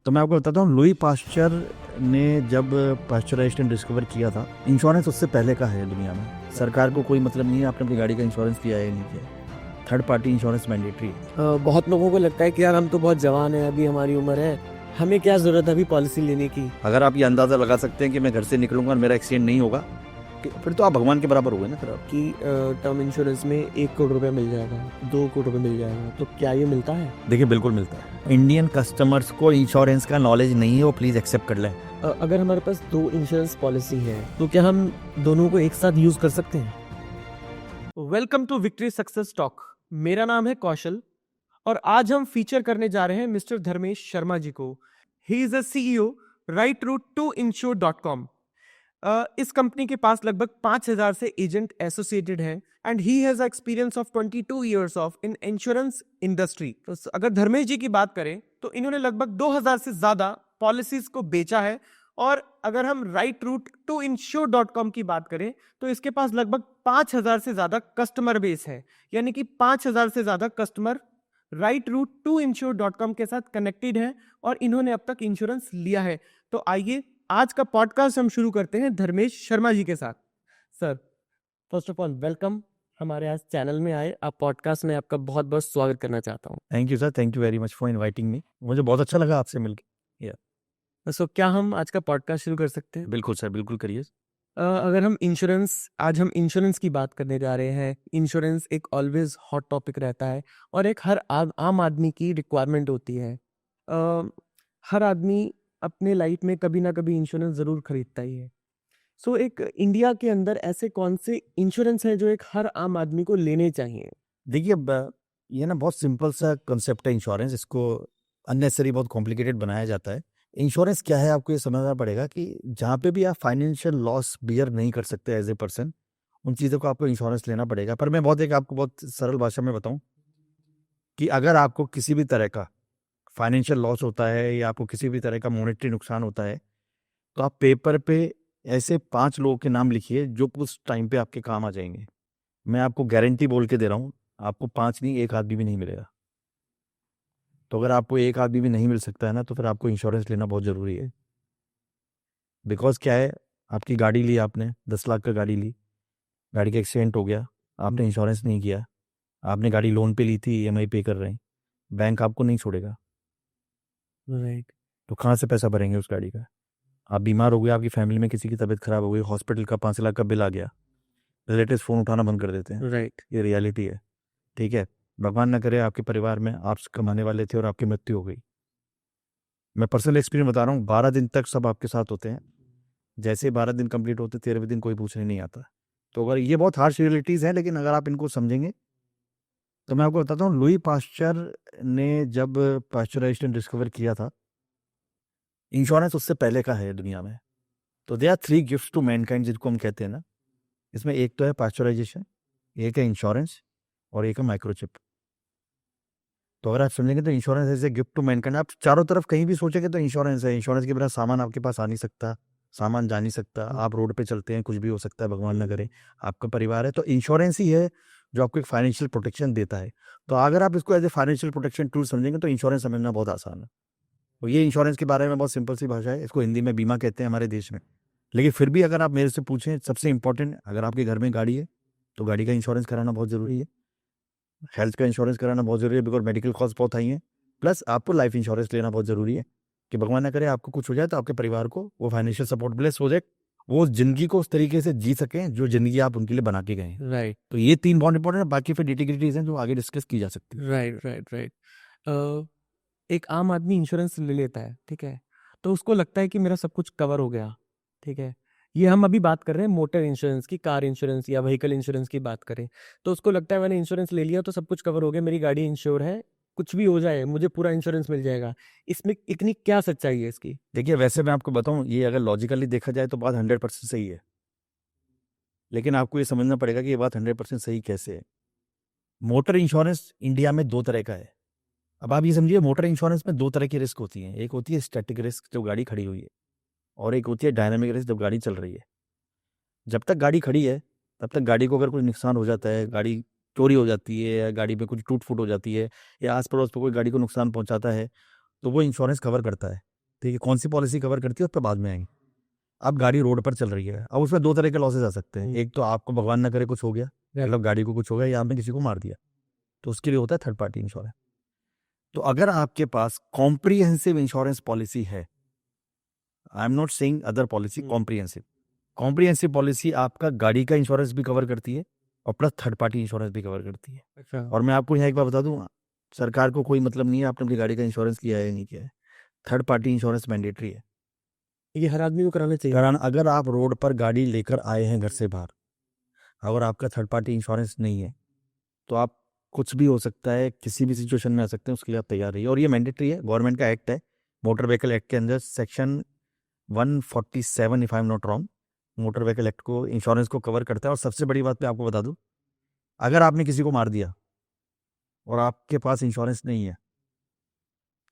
तो मैं आपको बताता हूँ, लुई पास्चर ने जब पास्चराइजेशन डिस्कवर किया था, इंश्योरेंस उससे पहले का है दुनिया में। सरकार को कोई मतलब नहीं है आपने अपनी गाड़ी का इंश्योरेंस किया है या नहीं किया। थर्ड पार्टी इंश्योरेंस मैंडेटरी है। बहुत लोगों को लगता है कि यार हम तो बहुत जवान हैं, अभी हमारी उम्र है, हमें क्या जरूरत है अभी पॉलिसी लेने की। अगर आप ये अंदाज़ा लगा सकते हैं कि मैं घर से निकलूंगा और मेरा एक्सीडेंट नहीं होगा, फिर तो आप भगवान के बराबर हो गए ना। फिर आप कि टर्म इंश्योरेंस में 1 करोड़ रुपए मिल जाएगा, 2 करोड़ रुपए मिल जाएगा, तो क्या ये मिलता है? देखिए, बिल्कुल मिलता है। इंडियन कस्टमर्स को इंश्योरेंस का नॉलेज नहीं है, वो प्लीज़ एक्सेप्ट कर लें। अगर हमारे पास 2 इंश्योरेंस पॉलिसी है तो क्या हम दोनों को एक साथ यूज कर सकते हैं? Welcome to victory success talk. मेरा नाम है कौशल और आज हम फीचर करने जा रहे हैं मिस्टर धर्मेश शर्मा जी को। He is a CEO right route to insure.com। इस कंपनी के पास लगभग 5,000 से एजेंट एसोसिएटेड हैं and he has experience of 22 years of in insurance industry. तो अगर धर्मेश जी की बात करें तो इन्होंने लगभग 2,000 से ज्यादा पॉलिसीज को बेचा है। और अगर हम राइट रूट टू insure.com की बात करें तो इसके पास लगभग 5,000 से ज्यादा कस्टमर बेस है, यानी कि 5,000 से ज्यादा customer right route to insure.com के साथ कनेक्टेड है और इन्होंने अब तक इंश्योरेंस लिया है। तो आइए आज का पॉडकास्ट हम शुरू करते हैं धर्मेश शर्मा जी के साथ। Sir, first of all welcome, हमारे आज चैनल में आए आप, पॉडकास्ट में आपका बहुत बहुत स्वागत करना चाहता हूँ। Thank you sir, thank you very much for inviting me. मुझे बहुत अच्छा लगा आपसे मिलकर। सो क्या हम आज का पॉडकास्ट शुरू कर सकते हैं? बिल्कुल सर, बिल्कुल करिए। अगर हम आज हम इंश्योरेंस की बात करने जा रहे हैं। इंश्योरेंस एक ऑलवेज हॉट टॉपिक रहता है और एक हर आम आदमी की रिक्वायरमेंट होती है। हर आदमी अपने लाइफ में कभी ना कभी इंश्योरेंस ज़रूर खरीदता ही है। सो एक इंडिया के अंदर ऐसे कौन से इंश्योरेंस है जो एक हर आम आदमी को लेने चाहिए? देखिए, अब ये ना बहुत सिंपल सा कंसेप्ट है इंश्योरेंस। इसको अननेसेसरी बहुत कॉम्प्लिकेटेड बनाया जाता है। इंश्योरेंस क्या है आपको ये समझना पड़ेगा कि जहाँ पे भी आप फाइनेंशियल लॉस बियर नहीं कर सकते एज ए पर्सन, उन चीज़ों को आपको इंश्योरेंस लेना पड़ेगा। पर मैं आपको बहुत सरल भाषा में बताऊं कि अगर आपको किसी भी तरह का फाइनेंशियल लॉस होता है या आपको किसी भी तरह का मॉनेटरी नुकसान होता है, तो आप पेपर पे ऐसे 5 लोगों के नाम लिखिए जो उस टाइम पे आपके काम आ जाएंगे। मैं आपको गारंटी बोल के दे रहा हूँ, आपको 5 नहीं, 1 आदमी भी नहीं मिलेगा। तो अगर आपको 1 आदमी भी नहीं मिल सकता है ना, तो फिर आपको इंश्योरेंस लेना बहुत ज़रूरी है। बिकॉज क्या है, आपकी गाड़ी ली आपने, 10 लाख का गाड़ी ली, गाड़ी का एक्सीडेंट हो गया, आपने इंश्योरेंस नहीं किया, आपने गाड़ी लोन पे ली थी, ईएमआई पे कर रहे हैं, बैंक आपको नहीं छोड़ेगा। राइट। तो कहाँ से पैसा भरेंगे उस गाड़ी का? आप बीमार हो गए, आपकी फैमिली में किसी की तबीयत खराब हो गई, हॉस्पिटल का 5 लाख का बिल आ गया, रिलेटिव्स फ़ोन उठाना बंद कर देते हैं। राइट। ये रियलिटी है। ठीक है, भगवान ना करे आपके परिवार में आप कमाने वाले थे और आपकी मृत्यु हो गई। मैं पर्सनल एक्सपीरियंस बता रहा हूँ, 12 दिन तक सब आपके साथ होते हैं। जैसे 12 दिन कंप्लीट होते 13वें दिन कोई पूछने नहीं आता। तो अगर ये बहुत हार्श रियलिटीज़ हैं, लेकिन अगर आप इनको समझेंगे तो मैं आपको बताता हूँ, लुई पास्चर ने जब पास्चराइजेशन डिस्कवर किया था, इंश्योरेंस उससे पहले का है दुनिया में। तो they are 3 gifts to mankind जिनको हम कहते हैं ना। इसमें एक तो है पास्चराइजेशन, एक है इंश्योरेंस और एक है माइक्रोचिप। तो अगर आप समझेंगे तो insurance as a gift to mankind. आप चारों तरफ कहीं भी सोचेंगे तो इंश्योरेंस है। इंश्योरेंस के बिना सामान आपके पास आ नहीं सकता, सामान जा नहीं सकता, आप रोड पे चलते हैं, कुछ भी हो सकता है, भगवान ना करे, आपका परिवार है। तो इंश्योरेंस ही है जो आपको एक फाइनेंशियल प्रोटेक्शन देता है। तो अगर आप इसको as a financial protection tool समझेंगे तो इंश्योरेंस समझना बहुत आसान है। तो ये इंश्योरेंस के बारे में बहुत सिंपल सी भाषा है। इसको हिंदी में बीमा कहते हैं हमारे देश में। लेकिन फिर भी अगर आप मेरे से पूछें, सबसे इंपॉर्टेंट, अगर आपके घर में गाड़ी है तो गाड़ी का इंश्योरेंस कराना बहुत ज़रूरी है। हेल्थ का इंश्योरेंस कराना बहुत ज़रूरी है, बिकॉज मेडिकल कॉस्ट बहुत हाई है। प्लस आपको लाइफ इंश्योरेंस लेना बहुत ज़रूरी है कि भगवान ना करे आपको कुछ हो जाए तो आपके परिवार को वो फाइनेंशियल सपोर्ट ब्लेस हो जाए, वो जिंदगी को उस तरीके से जी सकें जो जिंदगी आप उनके लिए बना के गए हैं। राइट। तो ये 3 बहुत इंपॉर्टेंट है। बाकी फिर डिटेलिटीज हैं जो आगे डिस्कस की जा सकती है। राइट। राइट। राइट। एक आम आदमी इंश्योरेंस ले लेता है, ठीक है, तो उसको लगता है कि मेरा सब कुछ कवर हो गया। ठीक है, ये हम अभी बात कर रहे हैं मोटर इंश्योरेंस की, कार इंश्योरेंस या व्हीकल इंश्योरेंस की बात करें तो उसको लगता है मैंने इंश्योरेंस ले लिया तो सब कुछ कवर हो गया, मेरी गाड़ी इंश्योर है, कुछ भी हो जाए मुझे पूरा इंश्योरेंस मिल जाएगा। इसमें इतनी क्या सच्चाई है इसकी? देखिए, वैसे मैं आपको बताऊं, ये अगर लॉजिकली देखा जाए तो बात 100% सही है, लेकिन आपको ये समझना पड़ेगा कि ये बात 100% सही कैसे है। मोटर इंश्योरेंस इंडिया में 2 तरह का है। अब आप ये समझिए, मोटर इंश्योरेंस में 2 तरह की रिस्क होती हैं। एक होती है स्टैटिक रिस्क जब गाड़ी खड़ी हुई है, और एक होती है डायनामिक रिस्क जब गाड़ी चल रही है। जब तक गाड़ी खड़ी है तब तक गाड़ी को अगर कोई नुकसान हो जाता है, गाड़ी चोरी हो जाती है या गाड़ी में कुछ टूट फूट हो जाती है या आस पड़ोस पर कोई गाड़ी को नुकसान पहुंचाता है, तो वो इंश्योरेंस कवर करता है। ठीक है, कौन सी पॉलिसी कवर करती है उस पर बाद में आएंगे। अब गाड़ी रोड पर चल रही है, अब उसमें दो तरह के लॉसेज आ सकते हैं। एक तो आपको भगवान ना करे कुछ हो गया, मतलब गाड़ी को कुछ हो गया या आपने किसी को मार दिया, तो उसके लिए होता है थर्ड पार्टी इंश्योरेंस। तो अगर आपके पास कॉम्प्रिहेंसिव इंश्योरेंस पॉलिसी है, I am not saying other policy, comprehensive policy आपका गाड़ी का इंश्योरेंस भी कवर करती है और प्लस थर्ड पार्टी इंश्योरेंस भी कवर करती है। अच्छा। और मैं आपको यहाँ एक बार बता दूं, सरकार को कोई मतलब नहीं है आपने अपनी गाड़ी का इंश्योरेंस किया है या नहीं किया है, थर्ड पार्टी इंश्योरेंस मैंडेटरी है। ये हर आदमी को कराना चाहिए। कारण अगर आप रोड पर गाड़ी लेकर आए हैं घर से बाहर, अगर आपका थर्ड पार्टी इंश्योरेंस नहीं है तो आप कुछ भी हो सकता है, किसी भी सिचुएशन में आ सकते हैं, उसके लिए आप तैयार रहिए। और ये मैंडेटरी है, गवर्नमेंट का एक्ट है, मोटर व्हीकल एक्ट के अंदर section 147 if I am not wrong, motor vehicle act को इंश्योरेंस को कवर करता है। और सबसे बड़ी बात मैं आपको बता दूं, अगर आपने किसी को मार दिया और आपके पास इंश्योरेंस नहीं है,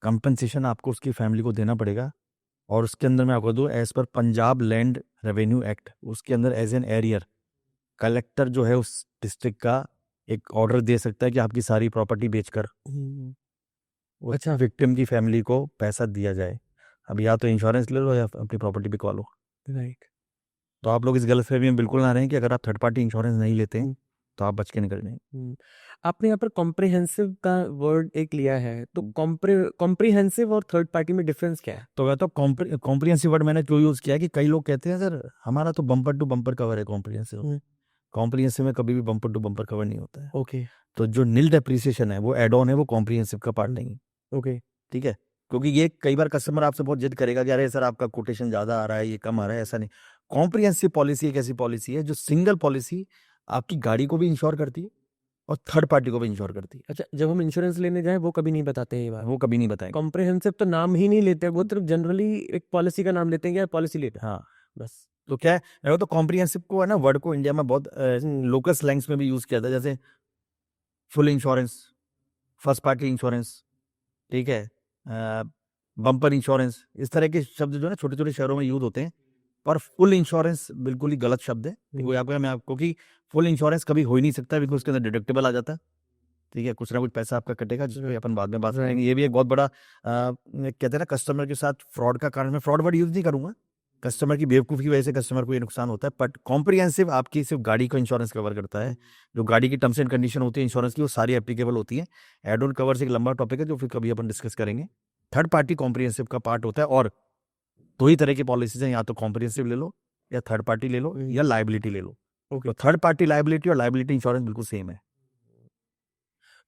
कंपनसेशन आपको उसकी फैमिली को देना पड़ेगा। और उसके अंदर मैं आपको दूं, as per Punjab land revenue act, उसके अंदर एज एन एरियर कलेक्टर जो है उस डिस्ट्रिक्ट का एक ऑर्डर दे सकता है कि आपकी सारी प्रॉपर्टी बेचकर अच्छा विक्टिम की फैमिली को पैसा दिया जाए। अब या तो इंश्योरेंस ले लो या अपनी प्रॉपर्टी बिकवा लो। राइट। तो आप लोग इस गलतफहमी में बिल्कुल ना रहें कि अगर आप थर्ड पार्टी इंश्योरेंस नहीं लेते हैं तो आप बच के निकल जाएंगे। आपने यहाँ पर कॉम्प्रिहेंसिव का वर्ड एक लिया है, तो कॉम्प्रिहेंसिव और थर्ड पार्टी में डिफरेंस क्या है? तो वह तो कॉम्प्रिहेंसिव वर्ड मैंने क्यों यूज किया कि कई लोग कहते हैं सर हमारा तो बम्पर टू बम्पर कवर है कॉम्प्रिहेंसिव। कॉम्प्रिहेंसिव में कभी भी बम्पर टू बम्पर कवर नहीं होता है। ओके। तो जो नील डेप्रिसिएशन है वो एड ऑन है, वो कॉम्प्रिहेंसिव का पार्ट नहीं है। ओके। ठीक है, क्योंकि ये कई बार कस्टमर आपसे बहुत जिद करेगा कि अरे सर आपका कोटेशन ज्यादा आ रहा है, ये कम आ रहा है, ऐसा नहीं। कॉम्प्रिहेंसिव पॉलिसी एक ऐसी पॉलिसी है जो सिंगल पॉलिसी आपकी गाड़ी को भी इंश्योर करती है और थर्ड पार्टी को भी इंश्योर करती है। अच्छा, जब हम इंश्योरेंस लेने जाएं वो कभी नहीं बताते हैं ये बात? वो कभी नहीं बताएंगे। कॉम्प्रिहेंसिव तो नाम ही नहीं लेते, वो सिर्फ जनरली एक पॉलिसी का नाम लेते हैं, क्या पॉलिसी लेते हैं, हाँ, बस। तो क्या है वो तो कॉम्प्रिहेंसिव को है ना, वर्ड को इंडिया में बहुत लोकल स्लैंग्स में भी यूज किया था, जैसे full insurance, first party insurance, ठीक है, बम्पर इंश्योरेंस, इस तरह के शब्द जो है छोटे छोटे शहरों में यूज होते हैं। पर फुल इंश्योरेंस बिल्कुल ही गलत शब्द है। मैं आपको कि फुल इंश्योरेंस कभी हो ही नहीं सकता, बिकॉज उसके अंदर डिडक्टेबल आ जाता है। ठीक है, कुछ ना कुछ पैसा आपका कटेगा, जिसमें अपन बाद में बात करेंगे। ये भी एक बहुत बड़ा कहते हैं ना कस्टमर के साथ फ्रॉड का कारण। मैं फ्रॉड वर्ड यूज नहीं करूंगा, कस्टमर की बेवकूफ़ी की वजह से कस्टमर को ये नुकसान होता है। बट कॉम्प्रिहेंसिव आपकी सिर्फ गाड़ी का इंश्योरेंस कवर करता है, जो गाड़ी की टर्म्स एंड कंडीशन होती है इंश्योरेंस की वो सारी एप्लीकेबल होती है। एड ऑन कवर्स एक लंबा टॉपिक है जो फिर कभी अपन डिस्कस करेंगे। थर्ड पार्टी कॉम्प्रिहेंसिव का पार्ट होता है। और दो ही तरह की पॉलिसीज हैं, या तो कॉम्प्रिहेंसिव ले लो या थर्ड पार्टी ले लो या लाइबिलिटी ले लो। तो थर्ड पार्टी लाइबिलिटी और लाइबिलिटी इंश्योरेंस बिल्कुल सेम है।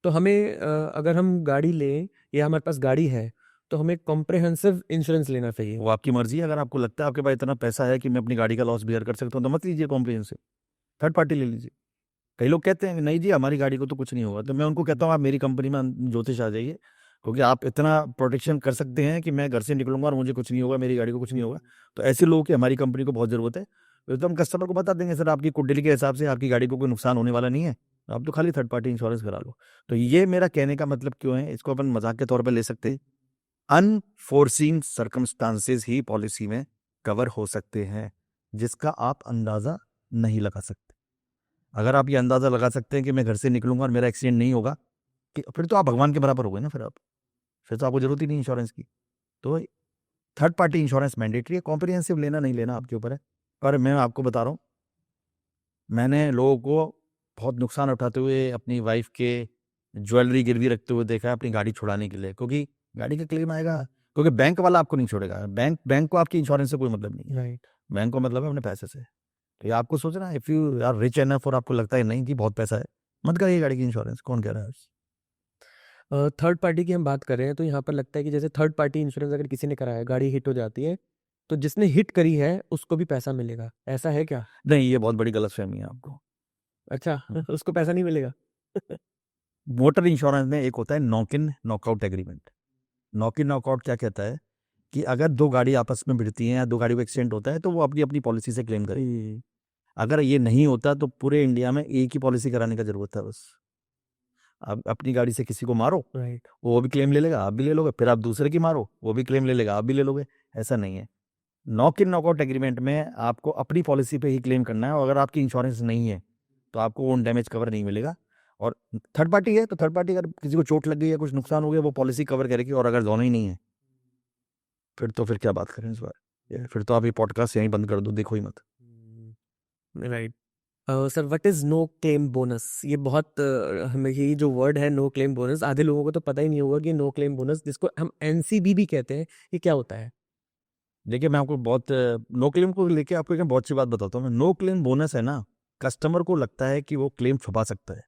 तो हमें अगर हम गाड़ी लें या हमारे पास गाड़ी है तो हमें कॉम्प्रिहेंसिव इंश्योरेंस लेना चाहिए। वो आपकी मर्जी है, अगर आपको लगता है आपके पास इतना पैसा है कि मैं अपनी गाड़ी का लॉस बियर कर सकता हूँ तो मत लीजिए कॉम्प्रिहेंसिव, थर्ड पार्टी ले लीजिए। कई लोग कहते हैं नहीं जी हमारी गाड़ी को तो कुछ नहीं होगा, तो मैं उनको कहता हूँ आप मेरी कंपनी में ज्योतिष आ जाइए, क्योंकि आप इतना प्रोटेक्शन कर सकते हैं कि मैं घर से निकलूंगा और मुझे कुछ नहीं होगा, मेरी गाड़ी को कुछ नहीं होगा। तो ऐसे लोगों की हमारी कंपनी को बहुत जरूरत है। तो हम कस्टमर को बता देंगे सर आपकी कुंडली के हिसाब से आपकी गाड़ी को कोई नुकसान होने वाला नहीं है, आप तो खाली थर्ड पार्टी इंश्योरेंस करा लो। तो ये मेरा कहने का मतलब क्यों है, इसको अपन मजाक के तौर पर ले सकते हैं। अनफोर्सीन सर्कमस्टांसेस ही पॉलिसी में कवर हो सकते हैं, जिसका आप अंदाजा नहीं लगा सकते। अगर आप ये अंदाजा लगा सकते हैं कि मैं घर से निकलूंगा और मेरा एक्सीडेंट नहीं होगा, कि फिर तो आप भगवान के बराबर हो गए ना। फिर तो आपको जरूरत ही नहीं इंश्योरेंस की। तो थर्ड पार्टी इंश्योरेंस मैंडेटरी है, कॉम्प्रिहेंसिव लेना नहीं लेना आपके ऊपर है। पर मैं आपको बता रहा हूँ, मैंने लोगों को बहुत नुकसान उठाते हुए अपनी वाइफ के ज्वेलरी गिरवी रखते हुए देखा है अपनी गाड़ी छुड़ाने के लिए, क्योंकि गाड़ी का क्लेम आएगा, क्योंकि बैंक वाला आपको नहीं छोड़ेगा। बैंक को आपकी इंश्योरेंस से कोई मतलब नहीं है। राइट। बैंक को मतलब है अपने पैसे से। तो ये आपको सोचना, if you are rich enough और आपको लगता है नहीं कि बहुत पैसा है, मत करिए गाड़ी की इंश्योरेंस। कौन कह रहा है? थर्ड पार्टी की हम बात कर रहे हैं तो यहाँ पर लगता है कि जैसे थर्ड पार्टी इंश्योरेंस अगर किसी ने कराया, गाड़ी हिट हो जाती है तो जिसने हिट करी है उसको भी पैसा मिलेगा, ऐसा है क्या? नहीं, ये बहुत बड़ी गलतफहमी है आपको। अच्छा, उसको पैसा नहीं मिलेगा? मोटर इंश्योरेंस में एक होता है नॉक इन नॉकआउट एग्रीमेंट। नॉक इन नॉकआउट क्या कहता है कि अगर दो गाड़ी आपस में भिड़ती हैं या दो गाड़ी को एक्सीडेंट होता है तो वो अपनी अपनी पॉलिसी से क्लेम करेगी। अगर ये नहीं होता तो पूरे इंडिया में एक ही पॉलिसी कराने का जरूरत है बस। आप अपनी गाड़ी से किसी को मारो, राइट। वो भी क्लेम ले लेगा, आप भी ले लोगे, फिर आप दूसरे की मारो, वो भी क्लेम ले लेगा, आप भी ले लोगे। ऐसा नहीं है। नॉक इन नॉकआउट एग्रीमेंट में आपको अपनी पॉलिसी पे ही क्लेम करना है, और अगर आपकी इंश्योरेंस नहीं है तो आपको ओन डैमेज कवर नहीं मिलेगा। और थर्ड पार्टी है तो थर्ड पार्टी अगर किसी को चोट लग गई या कुछ नुकसान हो गया वो पॉलिसी कवर करेगी, और अगर दोनों ही नहीं है फिर क्या बात करें इस बार, फिर तो आप ये पॉडकास्ट यहीं बंद कर दो, देखो ही मत। Right sir, what is no claim bonus? ये बहुत हमें ये जो वर्ड है नो क्लेम बोनस, आधे लोगों को तो पता ही नहीं होगा कि नो क्लेम बोनस, जिसको हम एनसीबी भी कहते हैं, ये क्या होता है? देखिए मैं आपको बहुत नो क्लेम को लेके आपको एक बहुत सी बात बताता हूँ। नो क्लेम बोनस है ना, कस्टमर को लगता है कि वो क्लेम छुपा सकता है।